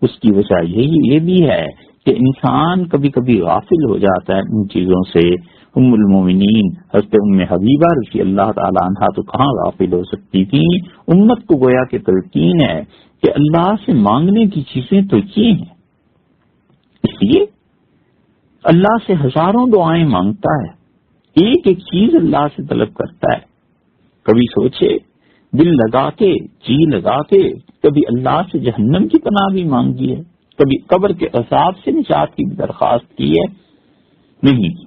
A: اس کی وجہ یہ بھی ہے کہ انسان کبھی کبھی غافل ہو جاتا ہے ان چیزوں سے۔ ام المومنین حضرت ام حبیبہ رضی اللہ تعالی عنہا تو کہاں غافل ہو سکتی تھی، امت کو گویا کہ تلقین ہے کہ اللہ سے مانگنے کی چیزیں تو یہ ہیں۔ اس لیے اللہ سے ہزاروں دعائیں مانگتا ہے، ایک ایک چیز اللہ سے طلب کرتا ہے۔ کبھی سوچے دل لگا کے، جی لگا کے کبھی اللہ سے جہنم کی پناہ بھی مانگی ہے، کبھی قبر کے عذاب سے نجات کی بھی درخواست کی ہے؟ نہیں۔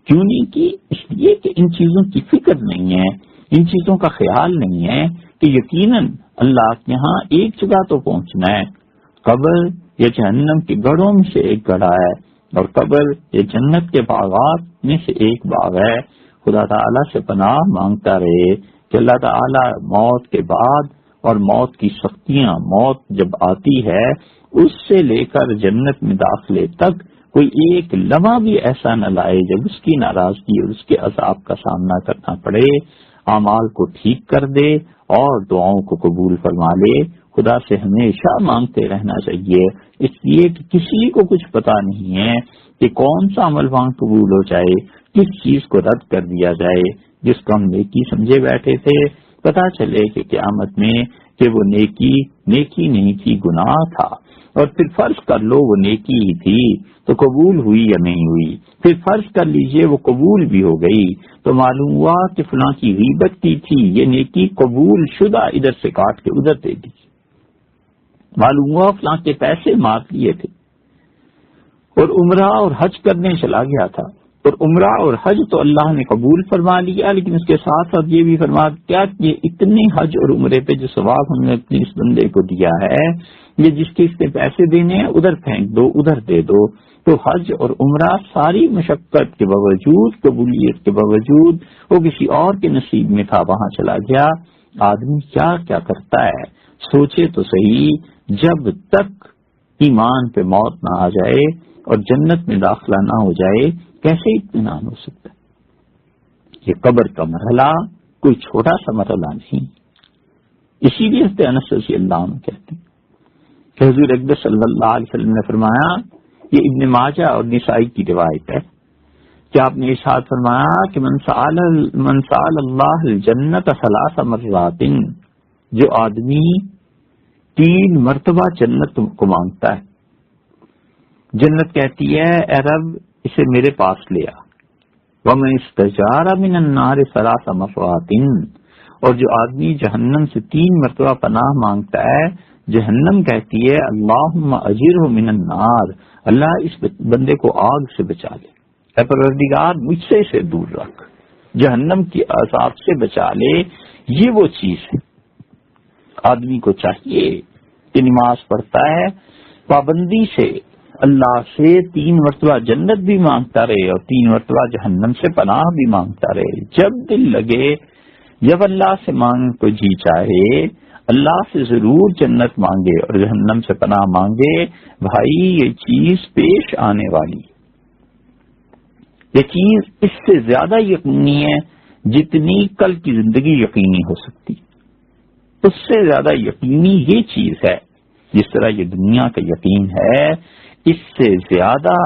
A: کیوں نہیں کی؟ اس لیے کہ ان چیزوں کی فکر نہیں ہے، ان چیزوں کا خیال نہیں ہے کہ یقیناً اللہ کے یہاں ایک جگہ تو پہنچنا ہے، قبر یا جہنم کے گڑھوں میں سے ایک گڑھا ہے، اور قبر یا جنت کے باغات میں سے ایک باغ ہے۔ خدا تعالیٰ سے پناہ مانگتا رہے کہ اللہ تعالیٰ موت کے بعد اور موت کی سختیاں، موت جب آتی ہے اس سے لے کر جنت میں داخلے تک کوئی ایک لمحہ بھی ایسا نہ لائے جب اس کی ناراضگی اور اس کے عذاب کا سامنا کرنا پڑے۔ اعمال کو ٹھیک کر دے اور دعاؤں کو قبول فرما لے۔ خدا سے ہمیشہ مانگتے رہنا چاہیے، اس لیے کہ کسی کو کچھ پتا نہیں ہے کہ کون سا عمل وہاں قبول ہو جائے، کس چیز کو رد کر دیا جائے۔ جس کو ہم نیکی سمجھے بیٹھے تھے، پتا چلے کہ قیامت میں کہ وہ نیکی نہیں تھی، گناہ تھا، اور پھر فرض کر لو وہ نیکی ہی تھی تو قبول ہوئی یا نہیں ہوئی، پھر فرض کر لیجئے وہ قبول بھی ہو گئی تو معلوم ہوا کہ فلاں کی غیبت کی تھی، یہ نیکی قبول شدہ ادھر سے کاٹ کے ادھر دے دی، معلوم ہوا فلاں کے پیسے مار لیے تھے اور عمرہ اور حج کرنے چلا گیا تھا، اور عمرہ اور حج تو اللہ نے قبول فرما لیا، لیکن اس کے ساتھ ساتھ یہ بھی فرما کیا کہ یہ اتنے حج اور عمرے پہ جو ثواب ہم نے اپنے اس بندے کو دیا ہے، یہ جس کے اس نے پیسے دینے ہیں ادھر پھینک دو، ادھر دے دو۔ تو حج اور عمرہ ساری مشقت کے باوجود، قبولیت کے باوجود وہ کسی اور کے نصیب میں تھا، وہاں چلا گیا۔ آدمی کیا کیا کرتا ہے، سوچے تو صحیح، جب تک ایمان پہ موت نہ آ جائے اور جنت میں داخلہ نہ ہو جائے کیسے اطمینان ہو سکتا ہے؟ یہ قبر کا مرحلہ کوئی چھوٹا سا مرحلہ نہیں۔ اسی لیے حضرت انس رضی اللہ عنہ کہتے ہیں کہ حضور اقدس صلی اللہ علیہ وسلم نے فرمایا، یہ ابن ماجہ اور نسائی کی روایت ہے کہ آپ نے ارشاد فرمایا کہ من سأل اللہ الجنت 3 مرات، جو آدمی 3 مرتبہ جنت کو مانگتا ہے، جنت کہتی ہے اے رب اسے میرے پاس لے آ۔ وَمَنِ اسْتَجَارَ مِنَ النَّارِ 3 مرات، اور جو آدمی جہنم سے 3 مرتبہ پناہ مانگتا ہے، جہنم کہتی ہے اللہم اجرہ من النار، اللہ اس بندے کو آگ سے بچا لے، اے پروردگار مجھ سے اسے دور رکھ، جہنم کی عذاب سے بچا لے۔ یہ وہ چیز ہے آدمی کو چاہیے کہ نماز پڑھتا ہے پابندی سے، اللہ سے 3 مرتبہ جنت بھی مانگتا رہے اور 3 مرتبہ جہنم سے پناہ بھی مانگتا رہے۔ جب دل لگے، جب اللہ سے مانگ کو جی چاہے، اللہ سے ضرور جنت مانگے اور جہنم سے پناہ مانگے۔ بھائی یہ چیز پیش آنے والی، یہ چیز اس سے زیادہ یقینی ہے جتنی کل کی زندگی یقینی ہو سکتی، اس سے زیادہ یقینی یہ چیز ہے۔ جس طرح یہ دنیا کا یقین ہے، اس سے زیادہ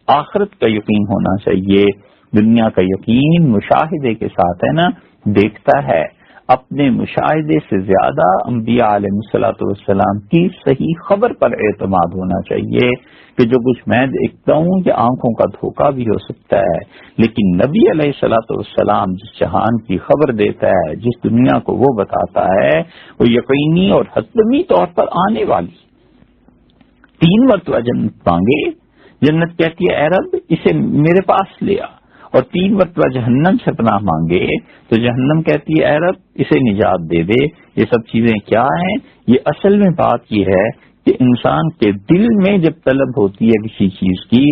A: آخرت کا یقین ہونا چاہیے۔ دنیا کا یقین مشاہدے کے ساتھ ہے نا، دیکھتا ہے، اپنے مشاہدے سے زیادہ انبیاء علیہ الصلوۃ والسلام کی صحیح خبر پر اعتماد ہونا چاہیے کہ جو کچھ میں دیکھتا ہوں کہ آنکھوں کا دھوکہ بھی ہو سکتا ہے، لیکن نبی علیہ الصلوۃ والسلام جس جہان کی خبر دیتا ہے، جس دنیا کو وہ بتاتا ہے، وہ یقینی اور حتمی طور پر آنے والی۔ 3 مرتبہ جنت مانگے، جنت کہتی ہے اے رب اسے میرے پاس لے آ، اور 3 مرتبہ جہنم سے پناہ مانگے تو جہنم کہتی ہے اے رب اسے نجات دے دے۔ یہ سب چیزیں کیا ہیں؟ یہ اصل میں بات یہ ہے کہ انسان کے دل میں جب طلب ہوتی ہے کسی چیز کی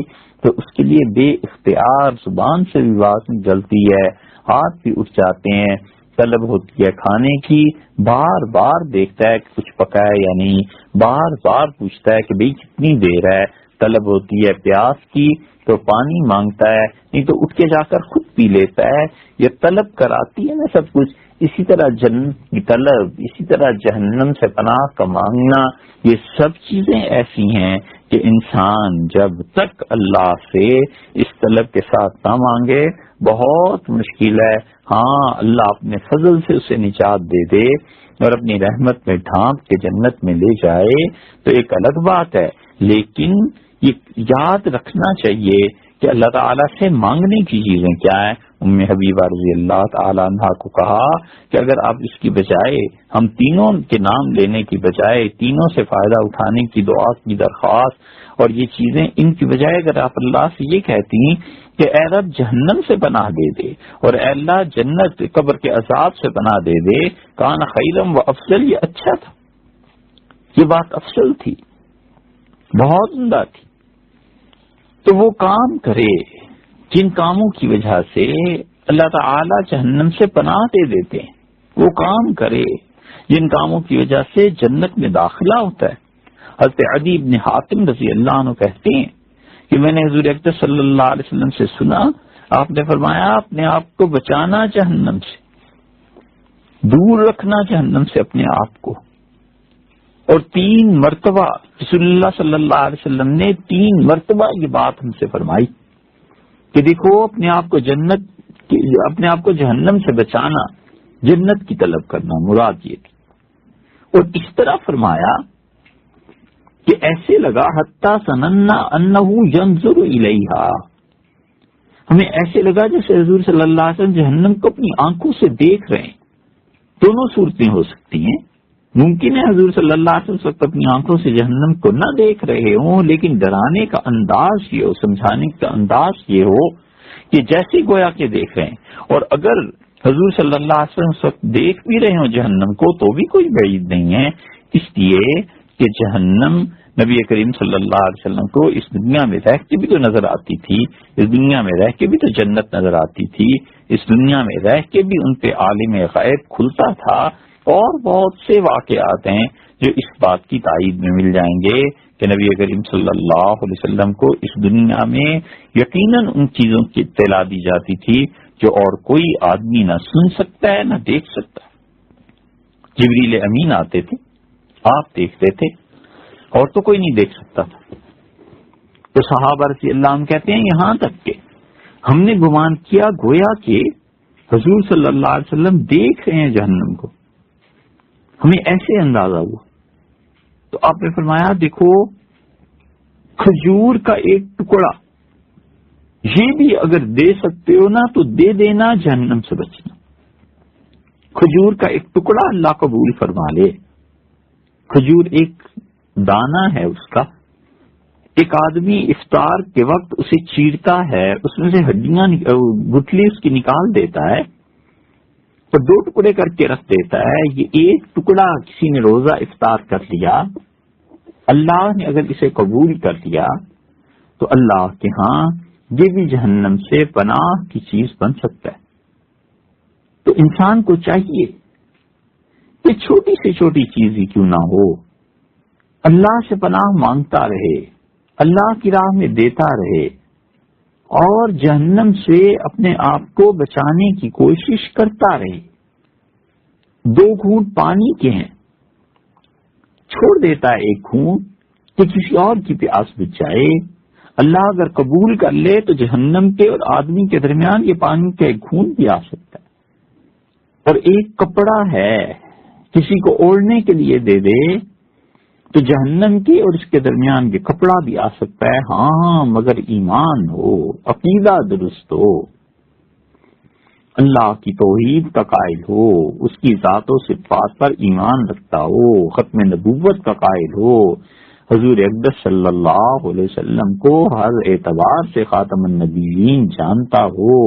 A: تو اس کے لیے بے اختیار زبان سے بھی بات نکلتی ہے، ہاتھ بھی اٹھ جاتے ہیں، طلب ہوتی ہے کھانے کی، بار بار دیکھتا ہے کہ کچھ پکا ہے یا نہیں، بار بار پوچھتا ہے کہ بھئی کتنی دیر ہے، طلب ہوتی ہے پیاس کی تو پانی مانگتا ہے، نہیں تو اٹھ کے جا کر خود پی لیتا ہے۔ یہ طلب کراتی ہے نا سب کچھ۔ اسی طرح جنت کی طلب، اسی طرح جہنم سے پناہ کا مانگنا، یہ سب چیزیں ایسی ہیں کہ انسان جب تک اللہ سے اس طلب کے ساتھ نہ مانگے بہت مشکل ہے۔ ہاں اللہ اپنے فضل سے اسے نجات دے دے اور اپنی رحمت میں ڈھانپ کے جنت میں لے جائے تو ایک الگ بات ہے، لیکن یہ یاد رکھنا چاہیے کہ اللہ تعالیٰ سے مانگنے کی چیزیں کیا ہیں۔ ام حبیبہ رضی اللہ تعالیٰ عنہا کو کہا کہ اگر آپ اس کی بجائے، ہم تینوں کے نام لینے کی بجائے تینوں سے فائدہ اٹھانے کی دعا کی درخواست اور یہ چیزیں، ان کی بجائے اگر آپ اللہ سے یہ کہتی کہ اے رب جہنم سے پناہ دے دے اور اے اللہ جنت قبر کے عذاب سے پناہ دے دے، کان خیرم و افضل، یہ اچھا تھا، یہ بات افضل تھی، بہت عمدہ تھی۔ تو وہ کام کرے جن کاموں کی وجہ سے اللہ تعالی جہنم سے پناہ دے دیتے ہیں، وہ کام کرے جن کاموں کی وجہ سے جنت میں داخلہ ہوتا ہے۔ حضرت عدی بن حاتم رضی اللہ عنہ کہتے ہیں کہ میں نے حضور اکرم صلی اللہ علیہ وسلم سے سنا، آپ نے فرمایا اپنے آپ کو بچانا جہنم سے، دور رکھنا جہنم سے اپنے آپ کو، اور 3 مرتبہ رسول اللہ صلی اللہ علیہ وسلم نے 3 مرتبہ یہ بات ہم سے فرمائی کہ دیکھو اپنے آپ کو جہنم سے بچانا، جنت کی طلب کرنا، مراد یہ تھی۔ اور اس طرح فرمایا کہ ایسے لگا حتی سننا انہ ینظر الیہا، ہمیں ایسے لگا جیسے حضور صلی اللہ علیہ وسلم جہنم کو اپنی آنکھوں سے دیکھ رہے ہیں۔ دونوں صورتیں ہو سکتی ہیں، ممکن ہے حضور صلی اللہ علیہ وسلم اس وقت اپنی آنکھوں سے جہنم کو نہ دیکھ رہے ہوں، لیکن ڈرانے کا انداز یہ ہو، سمجھانے کا انداز یہ ہو کہ جیسے گویا کہ دیکھ رہے ہیں۔ اور اگر حضور صلی اللہ علیہ وسلم اس وقت دیکھ بھی رہے ہوں جہنم کو تو بھی کوئی بعید نہیں ہے، اس لیے کہ جہنم نبی کریم صلی اللہ علیہ وسلم کو اس دنیا میں رہ کے بھی تو نظر آتی تھی، اس دنیا میں رہ کے بھی تو جنت نظر آتی تھی، اس دنیا میں رہ کے بھی ان پہ عالم غیب کھلتا تھا، اور بہت سے واقعات ہیں جو اس بات کی تائید میں مل جائیں گے کہ نبی کریم صلی اللہ علیہ وسلم کو اس دنیا میں یقیناً ان چیزوں کی اطلاع دی جاتی تھی جو اور کوئی آدمی نہ سن سکتا ہے نہ دیکھ سکتا ہے۔ جبریل امین آتے تھے، آپ دیکھتے تھے، اور تو کوئی نہیں دیکھ سکتا تھا۔ تو صحابہ رضی اللہ عنہ کہتے ہیں یہاں تک کہ ہم نے گمان کیا گویا کہ حضور صلی اللہ علیہ وسلم دیکھ رہے ہیں جہنم کو، ہمیں ایسے اندازہ ہوا۔ تو آپ نے فرمایا دیکھو کھجور کا ایک ٹکڑا یہ بھی اگر دے سکتے ہو نا تو دے دینا، جہنم سے بچنا۔ کھجور کا ایک ٹکڑا اللہ قبول فرما لے۔ کھجور ایک دانہ ہے اس کا، ایک آدمی افطار کے وقت اسے چیرتا ہے، اس میں سے ہڈیاں گٹھلی اس کی نکال دیتا ہے اور 2 ٹکڑے کر کے رکھ دیتا ہے۔ یہ ایک ٹکڑا کسی نے روزہ افطار کر لیا، اللہ نے اگر اسے قبول کر لیا تو اللہ کے ہاں یہ بھی جہنم سے پناہ کی چیز بن سکتا ہے۔ تو انسان کو چاہیے کہ چھوٹی سے چھوٹی چیز ہی کیوں نہ ہو، اللہ سے پناہ مانگتا رہے، اللہ کی راہ میں دیتا رہے، اور جہنم سے اپنے آپ کو بچانے کی کوشش کرتا رہے۔ 2 گھونٹ پانی کے ہیں، چھوڑ دیتا ہے 1 گھونٹ کہ کسی اور کی پیاس بجھ جائے۔ اللہ اگر قبول کر لے تو جہنم کے اور آدمی کے درمیان یہ پانی کا 1 گھونٹ بھی آ سکتا ہے۔ اور ایک کپڑا ہے کسی کو اوڑھنے کے لیے دے دے تو جہنم کے اور اس کے درمیان کے کپڑا بھی آ سکتا ہے، ہاں مگر ایمان ہو، عقیدہ درست ہو، اللہ کی توحید کا قائل ہو، اس کی ذات و صفات پر ایمان رکھتا ہو، ختم نبوت کا قائل ہو، حضور اقدس صلی اللہ علیہ وسلم کو ہر اعتبار سے خاتم النبیین جانتا ہو،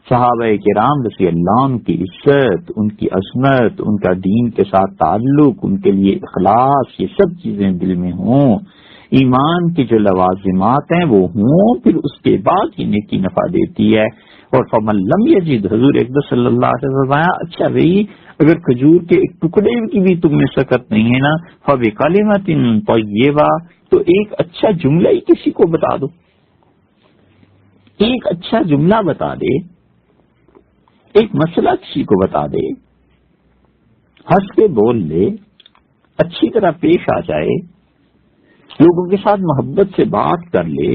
A: صحابہ کرام رضی اللہ عنہ کی عزت، ان کی عظمت، ان کا دین کے ساتھ تعلق، ان کے لیے اخلاص، یہ سب چیزیں دل میں ہوں، ایمان کے جو لوازمات ہیں وہ ہوں، پھر اس کے بعد ہی نیکی نفع دیتی ہے۔ اور فمن لم یجد، حضور اقدس صلی اللہ علیہ وسلم فرمایا اچھا بھائی اگر کھجور کے ایک ٹکڑے کی بھی تم میں سکت نہیں ہے نا، فبکلمۃ طیبہ، تو ایک اچھا جملہ ہی کسی کو بتا دو، ایک اچھا جملہ بتا دے، ایک مسئلہ کسی کو بتا دے، ہنس کے بول لے، اچھی طرح پیش آ جائے، لوگوں کے ساتھ محبت سے بات کر لے،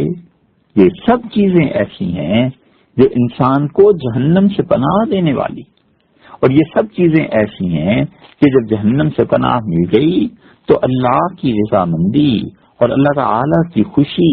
A: یہ سب چیزیں ایسی ہیں جو انسان کو جہنم سے پناہ دینے والی، اور یہ سب چیزیں ایسی ہیں کہ جب جہنم سے پناہ مل گئی تو اللہ کی رضامندی اور اللہ تعالی کی خوشی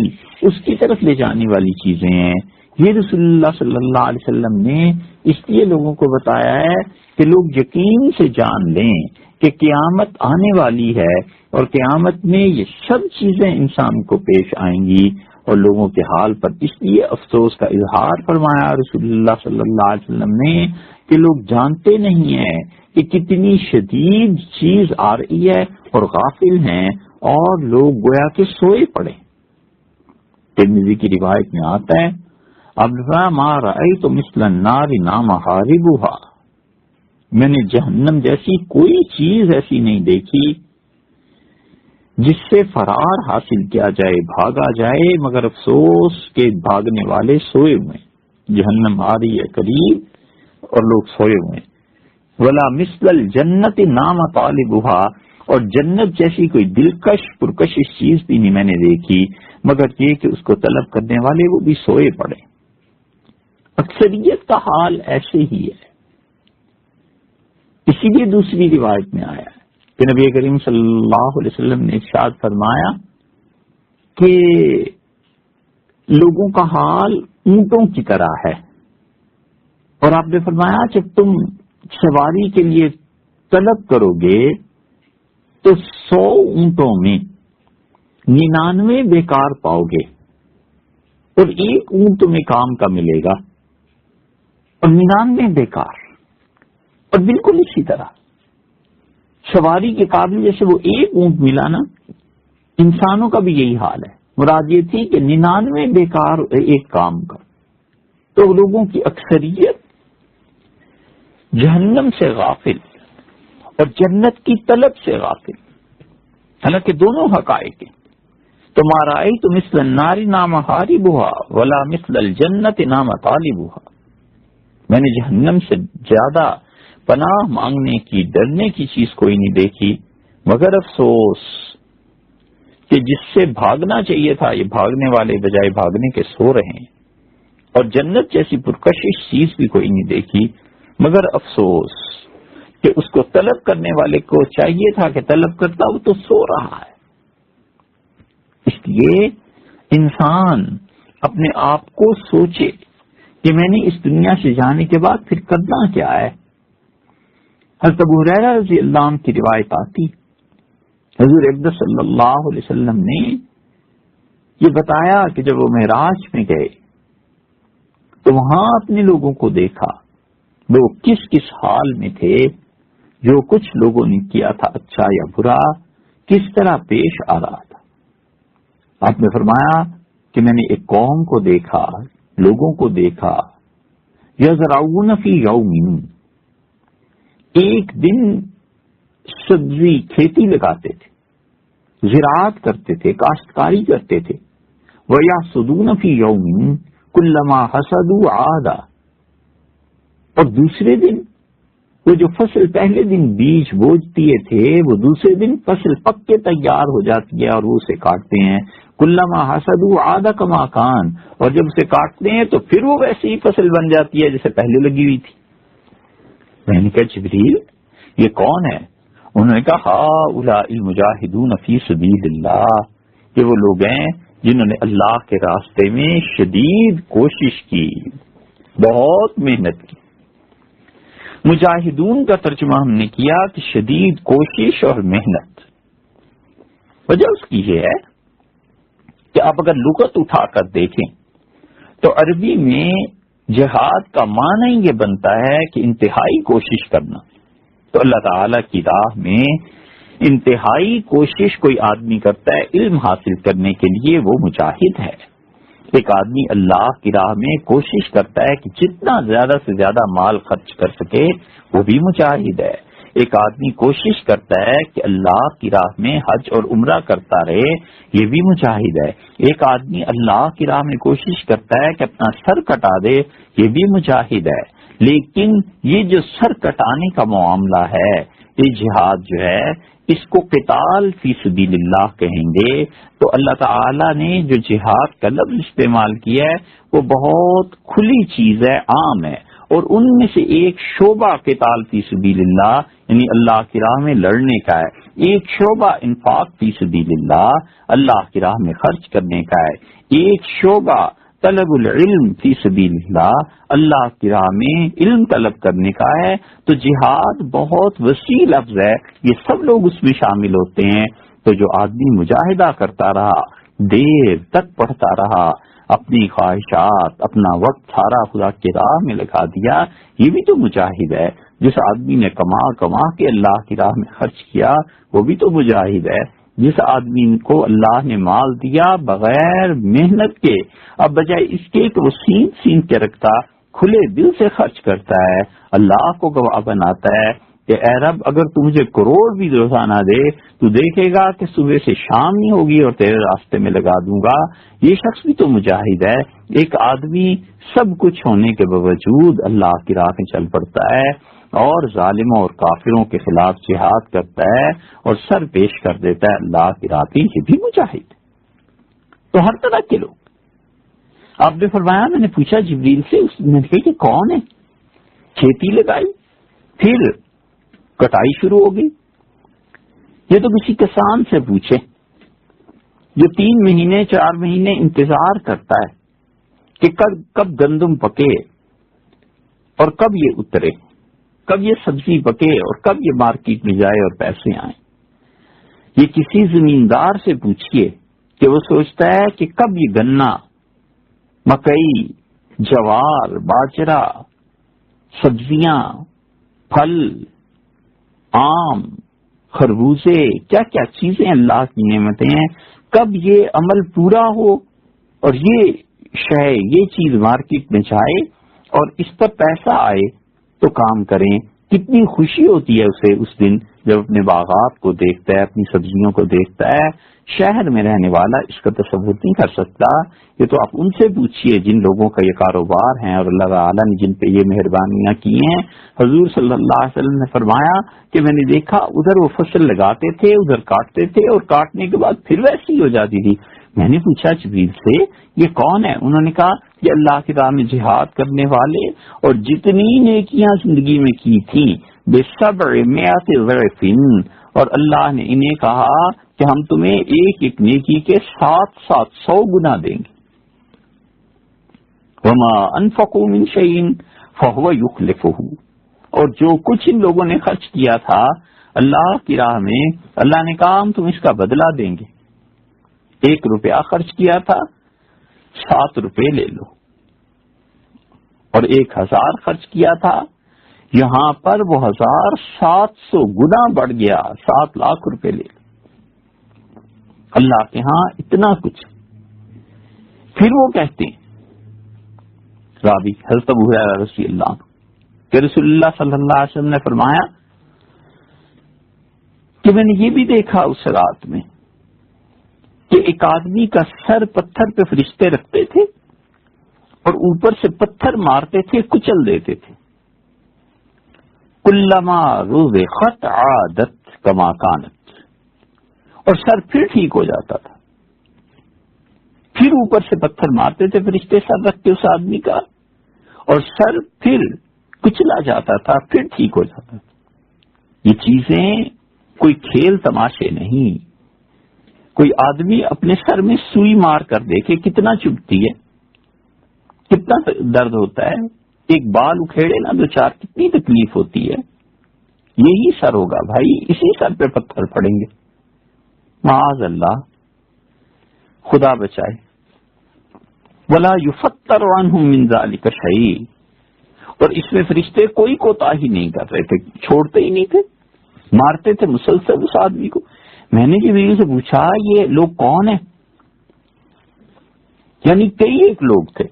A: اس کی طرف لے جانے والی چیزیں ہیں۔ یہ رسول اللہ صلی اللہ علیہ وسلم نے اس لیے لوگوں کو بتایا ہے کہ لوگ یقین سے جان لیں کہ قیامت آنے والی ہے، اور قیامت میں یہ سب چیزیں انسان کو پیش آئیں گی، اور لوگوں کے حال پر اس لیے افسوس کا اظہار فرمایا رسول اللہ صلی اللہ علیہ وسلم نے کہ لوگ جانتے نہیں ہیں کہ کتنی شدید چیز آ رہی ہے اور غافل ہیں، اور لوگ گویا کہ سوئے پڑے۔ ترمذی کی روایت میں آتا ہے اب ما رأیت مثل النار نام حاربها، میں نے جہنم جیسی کوئی چیز ایسی نہیں دیکھی جس سے فرار حاصل کیا جائے، بھاگا جائے، مگر افسوس کہ بھاگنے والے سوئے ہوئے، جہنم آ رہی ہے قریب اور لوگ سوئے ہوئے۔ ولا مثل الجنت نام طالبها، اور جنت جیسی کوئی دلکش پرکشش چیز بھی نہیں میں نے دیکھی، مگر یہ کہ اس کو طلب کرنے والے وہ بھی سوئے پڑے۔ اکثریت کا حال ایسے ہی ہے، اسی لیے دوسری روایت میں آیا ہے کہ نبی کریم صلی اللہ علیہ وسلم نے ارشاد فرمایا کہ لوگوں کا حال اونٹوں کی طرح ہے، اور آپ نے فرمایا جب تم سواری کے لیے طلب کرو گے تو 100 اونٹوں میں 99 بیکار پاؤ گے، اور ایک اونٹ تمہیں کام کا ملے گا، اور 99 بیکار۔ اور بالکل اسی طرح سواری کے قابل جیسے وہ ایک اونٹ ملا نا، انسانوں کا بھی یہی حال ہے۔ مراد یہ تھی کہ 99 بیکار ایک کام کا۔ تو لوگوں کی اکثریت جہنم سے غافل اور جنت کی طلب سے غافل، حالانکہ دونوں حقائق ہیں۔ تمہارا تو مثل النار نام حاربها ولا مثل الجنت نام طالبها، میں نے جہنم سے زیادہ پناہ مانگنے کی، ڈرنے کی چیز کوئی نہیں دیکھی، مگر افسوس کہ جس سے بھاگنا چاہیے تھا یہ بھاگنے والے بجائے بھاگنے کے سو رہے ہیں، اور جنت جیسی پرکشش چیز بھی کوئی نہیں دیکھی، مگر افسوس کہ اس کو طلب کرنے والے کو چاہیے تھا کہ طلب کرتا، وہ تو سو رہا ہے۔ اس لیے انسان اپنے آپ کو سوچے کہ میں نے اس دنیا سے جانے کے بعد پھر کرنا کیا ہے۔ حضرت ابو ہریرہ رضی اللہ عنہ کی روایت آتی، حضور اقدس صلی اللہ علیہ وسلم نے یہ بتایا کہ جب وہ معراج میں گئے تو وہاں اپنے لوگوں کو دیکھا، لوگ کس کس حال میں تھے، جو کچھ لوگوں نے کیا تھا اچھا یا برا، کس طرح پیش آ رہا تھا۔ آپ نے فرمایا کہ میں نے ایک قوم کو دیکھا، لوگوں کو دیکھا، یزرعون فی یوم، ایک دن سبزی کھیتی لگاتے تھے، زراعت کرتے تھے، کاشتکاری کرتے تھے، وَيَحْصُدُونَ فِي يَوْمٍ كُلَّمَا حَصَدُوا عَادًا، اور دوسرے دن وہ جو فصل پہلے دن بیج بوجھ دیے تھے وہ دوسرے دن فصل پک کے تیار ہو جاتی ہے اور وہ اسے کاٹتے ہیں، کلما حسدوا عاد کما کان، اور جب اسے کاٹتے ہیں تو پھر وہ ویسی ہی فصل بن جاتی ہے جیسے پہلے لگی ہوئی تھی۔ میں نے کہا جبریل یہ کون ہے؟ انہوں نے کہا ہؤلاء المجاہدون فی سبیل اللہ، یہ وہ لوگ ہیں جنہوں نے اللہ کے راستے میں شدید کوشش کی، بہت محنت کی۔ مجاہدون کا ترجمہ ہم نے کیا کہ شدید کوشش اور محنت۔ وجہ اس کی یہ ہے کہ آپ اگر لغت اٹھا کر دیکھیں تو عربی میں جہاد کا معنی یہ بنتا ہے کہ انتہائی کوشش کرنا۔ تو اللہ تعالی کی راہ میں انتہائی کوشش کوئی آدمی کرتا ہے علم حاصل کرنے کے لیے، وہ مجاہد ہے۔ ایک آدمی اللہ کی راہ میں کوشش کرتا ہے کہ جتنا زیادہ سے زیادہ مال خرچ کر سکے، وہ بھی مجاہد ہے۔ ایک آدمی کوشش کرتا ہے کہ اللہ کی راہ میں حج اور عمرہ کرتا رہے، یہ بھی مجاہد ہے۔ ایک آدمی اللہ کی راہ میں کوشش کرتا ہے کہ اپنا سر کٹا دے، یہ بھی مجاہد ہے۔ لیکن یہ جو سر کٹانے کا معاملہ ہے، یہ جہاد جو ہے، اس کو قتال فی سبیل اللہ کہیں گے۔ تو اللہ تعالی نے جو جہاد کا لفظ استعمال کیا ہے وہ بہت کھلی چیز ہے، عام ہے، اور ان میں سے ایک شعبہ قتال فی سبیل اللہ یعنی اللہ کی راہ میں لڑنے کا ہے، ایک شعبہ انفاق فی سبیل اللہ اللہ کی راہ میں خرچ کرنے کا ہے، ایک شعبہ طلب العلم فی سبیل اللہ اللہ کی راہ میں علم طلب کرنے کا ہے۔ تو جہاد بہت وسیع لفظ ہے، یہ سب لوگ اس میں شامل ہوتے ہیں۔ تو جو آدمی مجاہدہ کرتا رہا، دیر تک پڑھتا رہا، اپنی خواہشات اپنا وقت سارا خدا کی راہ میں لگا دیا، یہ بھی تو مجاہد ہے۔ جس آدمی نے کما کے اللہ کی راہ میں خرچ کیا، وہ بھی تو مجاہد ہے۔ جس آدمی کو اللہ نے مال دیا بغیر محنت کے، اب بجائے اس کے کہ وہ سین کے رکھتا، کھلے دل سے خرچ کرتا ہے، اللہ کو گواہ بناتا ہے کہ اے رب اگر تو مجھے کروڑ بھی روزانہ دے تو دیکھے گا کہ صبح سے شام نہیں ہوگی اور تیرے راستے میں لگا دوں گا، یہ شخص بھی تو مجاہد ہے۔ ایک آدمی سب کچھ ہونے کے باوجود اللہ کی راہ میں چل پڑتا ہے اور ظالموں اور کافروں کے خلاف جہاد کرتا ہے اور سر پیش کر دیتا ہے اللہ کی راہ میں، یہ بھی مجاہد۔ تو ہر طرح کے لوگ، آپ نے فرمایا، میں نے پوچھا جبریل سے، اس نے کہا کہ کون ہے؟ کھیتی لگائی، پھر کٹائی شروع ہو گئی۔ یہ تو کسی کسان سے پوچھے جو 3 مہینے 4 مہینے انتظار کرتا ہے کہ کب گندم پکے اور کب یہ اترے، کب یہ سبزی پکے اور کب یہ مارکیٹ میں جائے اور پیسے آئیں۔ یہ کسی زمیندار سے پوچھئے کہ وہ سوچتا ہے کہ کب یہ گنا، مکئی، جوار، باجرہ، سبزیاں، پھل، آم، خربوزے، کیا کیا چیزیں اللہ کی نعمتیں ہیں، کب یہ عمل پورا ہو اور یہ شے، یہ چیز مارکیٹ میں جائے اور اس پر پیسہ آئے تو کام کریں۔ کتنی خوشی ہوتی ہے اسے اس دن جب اپنے باغات کو دیکھتا ہے، اپنی سبزیوں کو دیکھتا ہے۔ شہر میں رہنے والا اس کا تصور نہیں کر سکتا۔ یہ تو آپ ان سے پوچھئے جن لوگوں کا یہ کاروبار ہے اور اللہ تعالیٰ نے جن پہ یہ مہربانیاں کی ہیں۔ حضور صلی اللہ علیہ وسلم نے فرمایا کہ میں نے دیکھا ادھر وہ فصل لگاتے تھے، ادھر کاٹتے تھے اور کاٹنے کے بعد پھر ویسی ہو جاتی تھی۔ میں نے پوچھا جبریل سے یہ کون ہے؟ انہوں نے کہا یہ اللہ کی راہ میں جہاد کرنے والے اور جتنی نیکیاں زندگی میں کی تھیں ب700 ضعف، اور اللہ نے انہیں کہا کہ ہم تمہیں ایک ایک نیکی کے 700 گنا دیں گے۔ وما انفقوا من شيء فهو يخلفه، اور جو کچھ ان لوگوں نے خرچ کیا تھا اللہ کی راہ میں، اللہ نے کہا ہم تم اس کا بدلہ دیں گے۔ 1 روپیہ خرچ کیا تھا، 7 روپے لے لو، اور 1000 خرچ کیا تھا، یہاں پر وہ 1700 گنا بڑھ گیا، 7 لاکھ روپے لے لو۔ اللہ کے ہاں اتنا کچھ۔ پھر وہ کہتے ہیں راوی حضرت ابو ہریرہ رضی اللہ عنہ کہ رسول اللہ صلی اللہ علیہ وسلم نے فرمایا کہ میں نے یہ بھی دیکھا اس رات میں کہ ایک آدمی کا سر پتھر پہ فرشتے رکھتے تھے اور اوپر سے پتھر مارتے تھے، کچل دیتے تھے۔ کلما رزقت عادت کما کانت، اور سر پھر ٹھیک ہو جاتا تھا۔ پھر اوپر سے پتھر مارتے تھے فرشتے سر رکھ کے اس آدمی کا، اور سر پھر کچلا جاتا تھا پھر ٹھیک ہو جاتا تھا۔ یہ چیزیں کوئی کھیل تماشے نہیں۔ کوئی آدمی اپنے سر میں سوئی مار کر دیکھے کتنا چبھتی ہے، کتنا درد ہوتا ہے، ایک بال اکھیڑے نا دو چار، کتنی تکلیف ہوتی ہے۔ یہی سر ہوگا بھائی، اسی سر پہ پتھر پڑیں گے، معاذ اللہ، خدا بچائے۔ ولا یفتر عنہم من ذلک شیء، اور اس میں فرشتے کوئی کوتاہی نہیں کر رہے تھے، چھوڑتے ہی نہیں تھے، مارتے تھے مسلسل اس آدمی کو۔ میں نے جبریل سے پوچھا یہ لوگ کون ہیں؟ یعنی کئی ایک لوگ تھے۔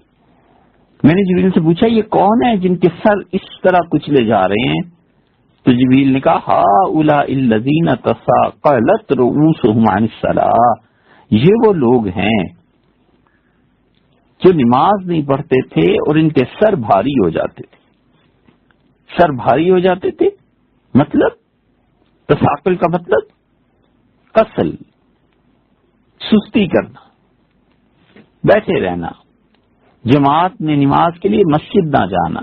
A: میں نے جبریل سے پوچھا یہ کون ہے جن کے سر اس طرح کچلے جا رہے ہیں؟ تو جبریل نے کہا ہؤلاء الذین تثاقلت رؤوسهم عن الصلاۃ، یہ وہ لوگ ہیں جو نماز نہیں پڑھتے تھے اور ان کے سر بھاری ہو جاتے تھے۔ سر بھاری ہو جاتے تھے مطلب تثاقل کا مطلب کسل، سستی کرنا، بیٹھے رہنا، جماعت میں نماز کے لیے مسجد نہ جانا،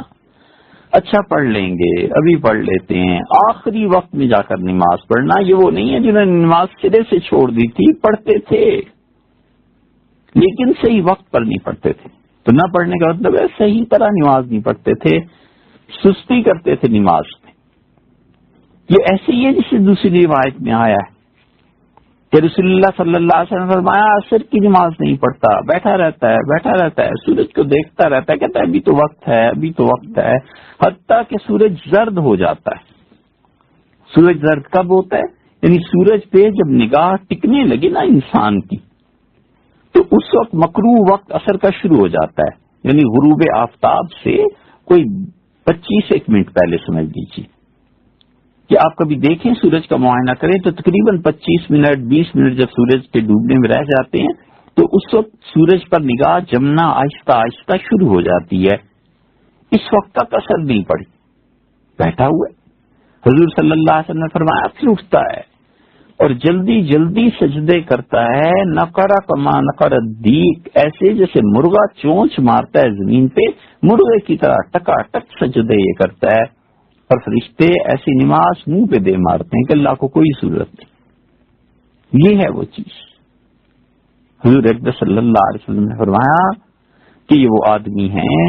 A: اچھا پڑھ لیں گے ابھی پڑھ لیتے ہیں، آخری وقت میں جا کر نماز پڑھنا۔ یہ وہ نہیں ہے جنہوں نے نماز سرے سے چھوڑ دی تھی، پڑھتے تھے لیکن صحیح وقت پر نہیں پڑھتے تھے۔ تو نہ پڑھنے کا مطلب ہے صحیح طرح نماز نہیں پڑھتے تھے، سستی کرتے تھے نماز میں۔ یہ ایسے ہی ہے جسے دوسری روایت میں آیا ہے کہ رسول اللہ صلی اللہ علیہ وسلم نے فرمایا عصر کی نماز نہیں پڑھتا، بیٹھا رہتا ہے، سورج کو دیکھتا رہتا ہے، کہتا ہے ابھی تو وقت ہے، ابھی تو وقت ہے، حتیٰ کہ سورج زرد ہو جاتا ہے۔ سورج زرد کب ہوتا ہے؟ یعنی سورج پہ جب نگاہ ٹکنے لگے نا انسان کی، تو اس وقت مکروہ وقت عصر کا شروع ہو جاتا ہے، یعنی غروب آفتاب سے کوئی 25 منٹ پہلے سمجھ لیجیے کہ آپ کبھی دیکھیں سورج کا معائنہ کریں تو تقریباً 25 منٹ 20 منٹ جب سورج کے ڈوبنے میں رہ جاتے ہیں تو اس وقت سورج پر نگاہ جمنا آہستہ آہستہ شروع ہو جاتی ہے۔ اس وقت تک اثر نہیں پڑی، بیٹھا ہوا ہے۔ حضور صلی اللہ علیہ وسلم نے فرمایا پھر اٹھتا ہے اور جلدی جلدی سجدے کرتا ہے، نقرہ کما نقر الدیک، ایسے جیسے مرغا چونچ مارتا ہے زمین پہ، مرغے کی طرح ٹکا ٹک سجدے یہ کرتا ہے۔ اور فرشتے ایسی نماز منہ پہ دے مارتے ہیں کہ اللہ کو کوئی ضرورت نہیں۔ یہ ہے وہ چیز۔ حضور اکرم صلی اللہ علیہ وسلم نے فرمایا کہ یہ وہ آدمی ہیں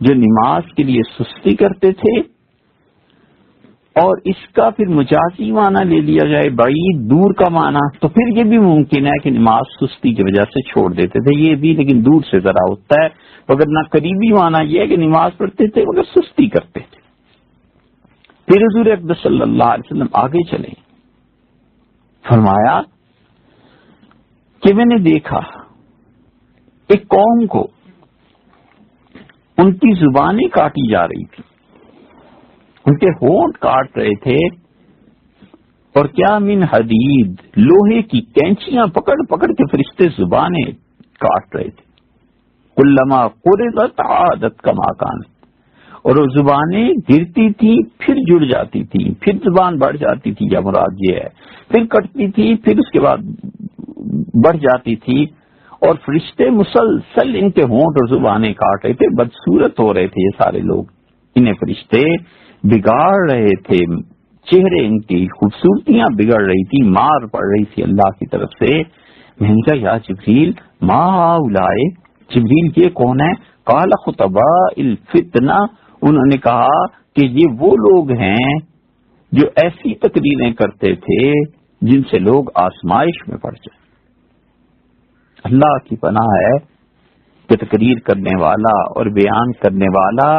A: جو نماز کے لیے سستی کرتے تھے، اور اس کا پھر مجازی معنی لے لیا جائے بعید دور کا معنی تو پھر یہ بھی ممکن ہے کہ نماز سستی کی وجہ سے چھوڑ دیتے تھے، یہ بھی لیکن دور سے ذرا ہوتا ہے، مگر نہ قریبی معنی یہ ہے کہ نماز پڑھتے تھے مگر سستی کرتے تھے۔ پھر حضور اکرم صلی اللہ علیہ وسلم آگے چلے، فرمایا کہ میں نے دیکھا ایک قوم کو ان کی زبانیں کاٹی جا رہی تھی، ان کے ہونٹ کاٹ رہے تھے، اور کیا من حدید، لوہے کی کینچیاں پکڑ پکڑ کے فرشتے زبانیں کاٹ رہے تھے۔ کلما قرضت عادت کما کانت، اور وہ زبانیں گرتی تھی پھر جڑ جاتی تھی، پھر زبان بڑھ جاتی تھی، یا مراد یہ ہے پھر کٹتی تھی پھر اس کے بعد بڑھ جاتی تھی، اور فرشتے مسلسل ان کے ہونٹ اور زبانیں کاٹ رہے تھے، بدصورت ہو رہے تھے یہ سارے لوگ، انہیں فرشتے بگاڑ رہے تھے، چہرے ان کی خوبصورتیاں بگڑ رہی تھی، مار پڑ رہی تھی اللہ کی طرف سے۔ میں نے کہا یا جبریل ما اولائے، جبریل یہ کون ہے؟ قال خطباء الفتنہ، انہوں نے کہا کہ یہ وہ لوگ ہیں جو ایسی تقریریں کرتے تھے جن سے لوگ آزمائش میں پڑ جائیں۔ اللہ کی پناہ ہے کہ تقریر کرنے والا اور بیان کرنے والا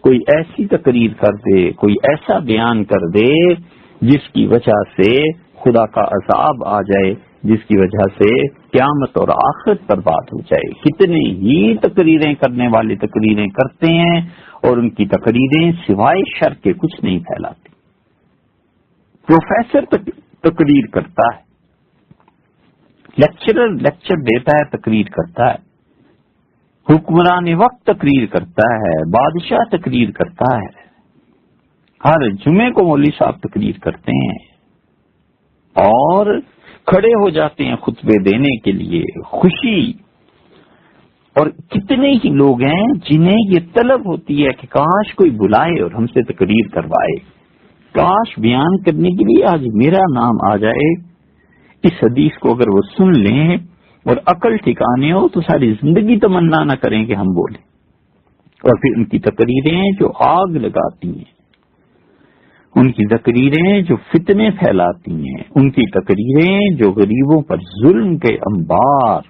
A: کوئی ایسی تقریر کر دے، کوئی ایسا بیان کر دے جس کی وجہ سے خدا کا عذاب آ جائے، جس کی وجہ سے قیامت اور آخرت برباد ہو جائے۔ کتنے ہی تقریریں کرنے والے تقریریں کرتے ہیں اور ان کی تقریریں سوائے شر کے کچھ نہیں پھیلاتی۔ پروفیسر تقریر کرتا ہے، لیکچرر لیکچر دیتا ہے، تقریر کرتا ہے، حکمران وقت تقریر کرتا ہے، بادشاہ تقریر کرتا ہے، ہر جمعے کو مولوی صاحب تقریر کرتے ہیں اور کھڑے ہو جاتے ہیں خطبے دینے کے لیے، خوشی اور کتنے ہی لوگ ہیں جنہیں یہ طلب ہوتی ہے کہ کاش کوئی بلائے اور ہم سے تقریر کروائے، کاش بیان کرنے کے لیے آج میرا نام آ جائے۔ اس حدیث کو اگر وہ سن لیں اور عقل ٹھکانے ہو تو ساری زندگی تمنا نہ کریں کہ ہم بولیں۔ اور پھر ان کی تقریریں جو آگ لگاتی ہیں، ان کی تقریریں جو فتنے پھیلاتی ہیں، ان کی تقریریں جو غریبوں پر ظلم کے انبار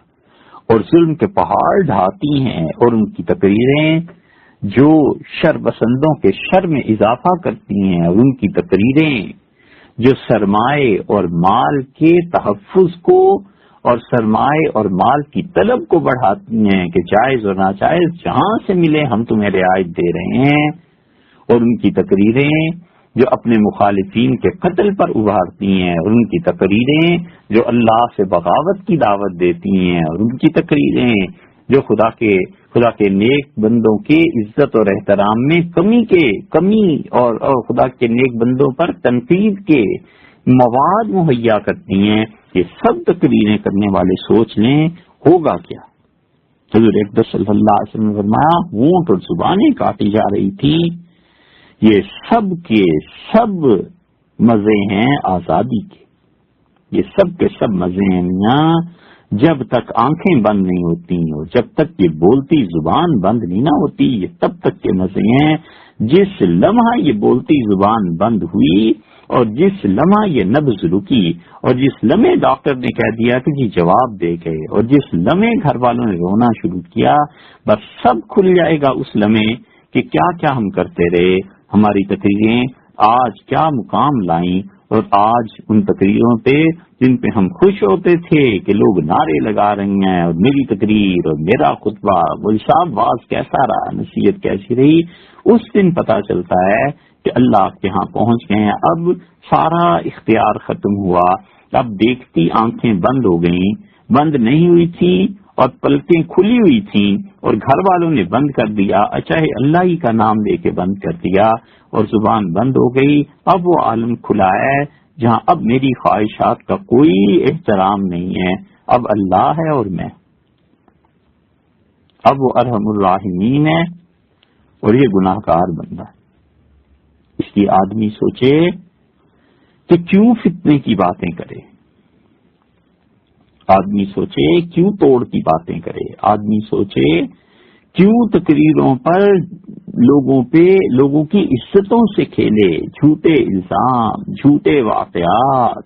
A: اور ظلم کے پہاڑ ڈھاتی ہیں، اور ان کی تقریریں جو شر پسندوں کے شر میں اضافہ کرتی ہیں، اور ان کی تقریریں جو سرمائے اور مال کے تحفظ کو اور سرمائے اور مال کی طلب کو بڑھاتی ہیں کہ جائز اور ناجائز جہاں سے ملے ہم تمہیں رعایت دے رہے ہیں، اور ان کی تقریریں جو اپنے مخالفین کے قتل پر ابھارتی ہیں، اور ان کی تقریریں جو اللہ سے بغاوت کی دعوت دیتی ہیں، اور ان کی تقریریں جو خدا کے نیک بندوں کے عزت اور احترام میں کمی اور خدا کے نیک بندوں پر تنقید کے مواد مہیا کرتی ہیں، یہ سب تقریریں کرنے والے سوچ لیں ہوگا کیا۔ حضور اقدس صلی اللہ علیہ وسلم نے فرمایا ہونٹ اور زبانیں کاٹی جا رہی تھی، یہ سب کے سب مزے ہیں آزادی کے، یہ سب کے سب مزے ہیں میاں جب تک آنکھیں بند نہیں ہوتی اور جب تک یہ بولتی زبان بند نہیں نہ ہوتی، یہ تب تک کے مزے ہیں۔ جس لمحہ یہ بولتی زبان بند ہوئی اور جس لمحہ یہ نبض رکی اور جس لمحے ڈاکٹر نے کہہ دیا کہ جی جواب دے گئے اور جس لمحے گھر والوں نے رونا شروع کیا، بس سب کھل جائے گا اس لمحے کہ کیا کیا ہم کرتے رہے، ہماری تقریریں آج کیا مقام لائیں، اور آج ان تقریروں پہ جن پہ ہم خوش ہوتے تھے کہ لوگ نعرے لگا رہی ہیں اور میری تقریر اور میرا خطبہ مولوی صاحب واز کیسا رہا، نصیحت کیسی رہی، اس دن پتہ چلتا ہے کہ اللہ کے ہاں پہنچ گئے ہیں۔ اب سارا اختیار ختم ہوا، اب دیکھتی آنکھیں بند ہو گئیں، بند نہیں ہوئی تھی اور پلکیں کھلی ہوئی تھیں اور گھر والوں نے بند کر دیا، چاہے اللہ ہی کا نام لے کے بند کر دیا اور زبان بند ہو گئی۔ اب وہ عالم کھلا ہے جہاں اب میری خواہشات کا کوئی احترام نہیں ہے، اب اللہ ہے اور میں، اب وہ ارحم الراحمین ہے اور یہ گناہ گار بندہ ہے۔ اس لیے آدمی سوچے کہ کیوں فتنے کی باتیں کرے، آدمی سوچے کیوں توڑ کی باتیں کرے، آدمی سوچے کیوں تقریروں پر لوگوں کی عزتوں سے کھیلے، جھوٹے الزام، جھوٹے واقعات،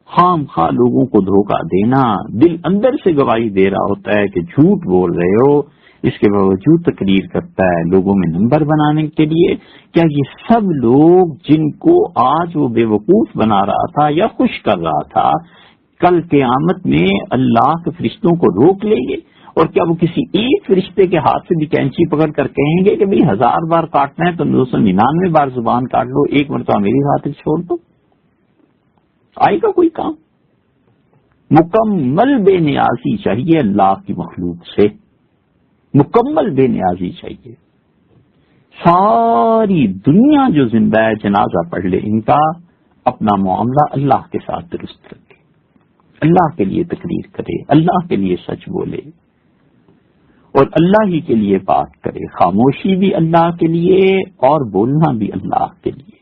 A: خام خواہ لوگوں کو دھوکہ دینا، دل اندر سے گواہی دے رہا ہوتا ہے کہ جھوٹ بول رہے ہو، اس کے باوجود تقریر کرتا ہے لوگوں میں نمبر بنانے کے لیے۔ کیا یہ سب لوگ جن کو آج وہ بے وقوف بنا رہا تھا یا خوش کر رہا تھا، کل قیامت میں اللہ کے فرشتوں کو روک لیں گے؟ اور کیا وہ کسی ایک فرشتے کے ہاتھ سے بھی کینچی پکڑ کر کہیں گے کہ بھئی 1000 بار کاٹنا ہے تو 999 بار زبان کاٹ لو، ایک مرتبہ میری خاطر چھوڑ دو؟ آئے گا کوئی کام؟ مکمل بے نیازی چاہیے اللہ کی مخلوق سے، مکمل بے نیازی چاہیے۔ ساری دنیا جو زندہ ہے جنازہ پڑھ لے ان کا، اپنا معاملہ اللہ کے ساتھ درست رکھے، اللہ کے لیے تقریر کرے، اللہ کے لیے سچ بولے اور اللہ ہی کے لیے بات کرے، خاموشی بھی اللہ کے لیے اور بولنا بھی اللہ کے لیے،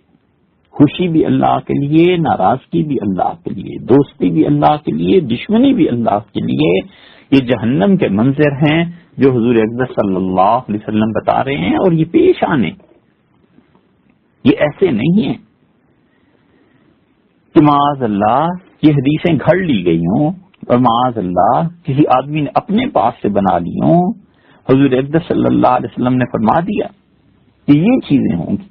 A: خوشی بھی اللہ کے لیے، ناراضگی بھی اللہ کے لیے، دوستی بھی اللہ کے لیے، دشمنی بھی اللہ کے لیے۔ یہ جہنم کے منظر ہیں جو حضور اقدس صلی اللہ علیہ وسلم بتا رہے ہیں، اور یہ پیش آنے، یہ ایسے نہیں ہیں کہ معاذ اللہ یہ حدیثیں گھڑ لی گئی ہوں اور معاذ اللہ کسی آدمی نے اپنے پاس سے بنا لی ہوں۔ حضور اقدس صلی اللہ علیہ وسلم نے فرما دیا کہ یہ چیزیں ہوں گی۔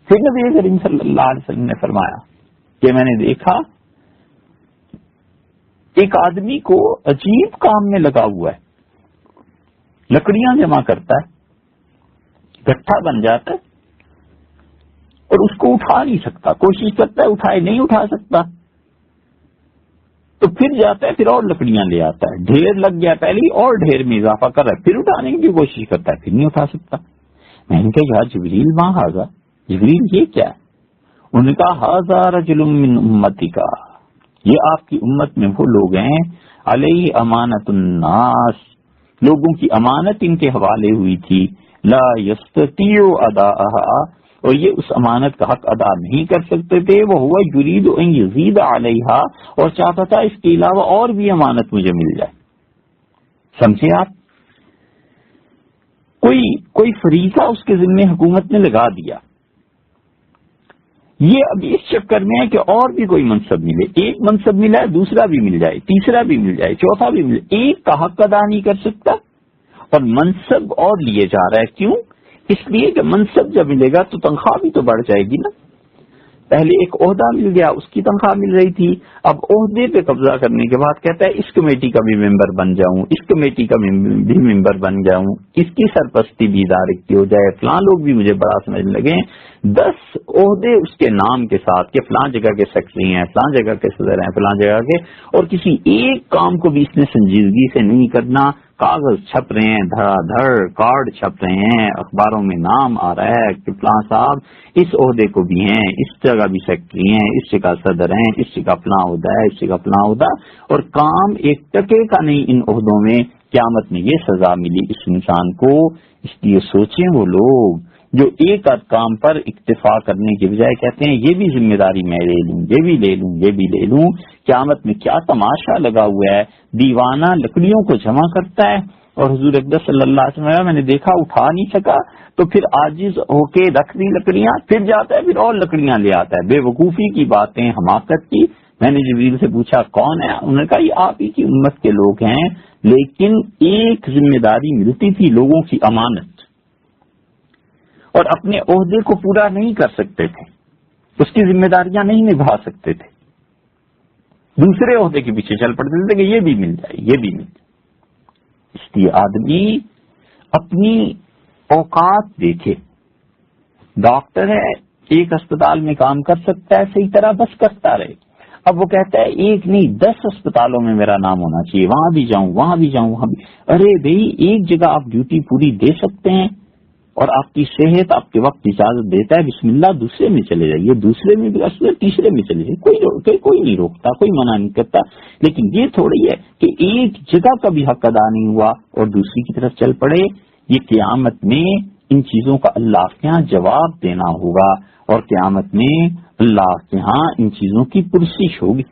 A: پھر نبی کریم صلی اللہ علیہ وسلم نے فرمایا کہ میں نے دیکھا ایک آدمی کو عجیب کام میں لگا ہوا ہے، لکڑیاں جمع کرتا ہے، گٹھا بن جاتا ہے اور اس کو اٹھا نہیں سکتا، کوشش کرتا ہے اٹھائے، نہیں اٹھا سکتا، تو پھر جاتا ہے، پھر اور لکڑیاں لے آتا ہے، ڈھیر لگ گیا پہلے اور ڈھیر میں اضافہ کر رہا ہے، پھر اٹھانے کی کوشش کرتا ہے، پھر نہیں اٹھا سکتا۔ میں نے کہا یا جبریل ما ھذا، جبریل یہ کیا ہے؟ انہوں نے کہا ھذا رجل من امتی کا، یہ آپ کی امت میں وہ لوگ ہیں، علیہ امانت الناس، لوگوں کی امانت ان کے حوالے ہوئی تھی، لا یستطیع اداءها، اور یہ اس امانت کا حق ادا نہیں کر سکتے تھے، وہ ہوا یرید ان یزید علیہا، اور چاہتا تھا اس کے علاوہ اور بھی امانت مجھے مل جائے. سمجھے آپ؟ کوئی فریضہ اس کے ذمہ حکومت نے لگا دیا، یہ اب اس چکر میں ہے کہ اور بھی کوئی منصب ملے، ایک منصب ملا ہے دوسرا بھی مل جائے، تیسرا بھی مل جائے، چوتھا بھی مل جائے، ایک کا حق ادا نہیں کر سکتا اور منصب اور لیے جا رہا ہے. کیوں؟ اس لیے کہ منصب جب ملے گا تو تنخواہ بھی تو بڑھ جائے گی نا. پہلے ایک عہدہ مل گیا، اس کی تنخواہ مل رہی تھی، اب عہدے پہ قبضہ کرنے کے بعد کہتا ہے اس کمیٹی کا بھی ممبر بن جاؤں، اس کمیٹی کا بھی ممبر بن جاؤں، اس کی سرپرستی بھی ادارے کی ہو جائے، فلاں لوگ بھی مجھے بڑا سمجھنے لگے. 10 عہدے اس کے نام کے ساتھ کہ فلاں جگہ کے سیکرٹری ہیں، فلاں جگہ کے صدر ہیں، فلاں جگہ کے، اور کسی ایک کام کو بھی اس نے سنجیدگی سے نہیں کرنا. کاغذ چھپ رہے ہیں دھڑا دھڑ، کارڈ چھپ رہے ہیں، اخباروں میں نام آ رہا ہے کہ فلاں صاحب اس عہدے کو بھی ہیں، اس جگہ بھی سیکرٹری ہیں، اس جگہ صدر ہیں، اس جگہ فلاں عہدہ ہے، اس جگہ فلاں عہدہ، اور کام ایک ٹکے کا نہیں ان عہدوں میں. قیامت میں یہ سزا ملی اس انسان کو. اس لیے سوچیں وہ لوگ جو ایک آدھ کام پر اکتفا کرنے کے بجائے کہتے ہیں یہ بھی ذمہ داری میں لے لوں، یہ بھی لے لوں، یہ بھی لے لوں. قیامت میں کیا تماشا لگا ہوا ہے. دیوانہ لکڑیوں کو جمع کرتا ہے اور حضور اقدس صلی اللہ علیہ وسلم میں نے دیکھا اٹھا نہیں سکا تو پھر عاجز ہو کے رکھ دی لکڑیاں، پھر جاتا ہے پھر اور لکڑیاں لے آتا ہے. بے وقوفی کی باتیں، حماقت کی. میں نے جبریل سے پوچھا کون ہے؟ انہوں نے کہا یہ آپ ہی کی امت کے لوگ ہیں. لیکن ایک ذمہ داری ملتی تھی، لوگوں کی امانت، اور اپنے عہدے کو پورا نہیں کر سکتے تھے، اس کی ذمہ داریاں نہیں نبھا سکتے تھے، دوسرے عہدے کے پیچھے چل پڑتے تھے کہ یہ بھی مل جائے، یہ بھی مل جائے. اس لیے آدمی اپنی اوقات دیکھے. ڈاکٹر ہے، ایک اسپتال میں کام کر سکتا ہے، صحیح طرح بس کرتا رہے. اب وہ کہتا ہے ایک نہیں 10 اسپتالوں میں میرا نام ہونا چاہیے، وہاں بھی جاؤں، وہاں بھی جاؤں، وہاں بھی. ارے بھئی ایک جگہ آپ ڈیوٹی پوری دے سکتے ہیں اور آپ کی صحت آپ کے وقت اجازت دیتا ہے، بسم اللہ دوسرے میں چلے جائیے، دوسرے میں بھی تیسرے میں چلے جائیے، کوئی نہیں روکتا، کوئی منع نہیں کرتا. لیکن یہ تھوڑی ہے کہ ایک جگہ کا بھی حق ادا نہیں ہوا اور دوسری کی طرف چل پڑے. یہ قیامت میں ان چیزوں کا اللہ کے ہاں جواب دینا ہوگا، اور قیامت میں اللہ کے ہاں ان چیزوں کی پرسش ہوگی.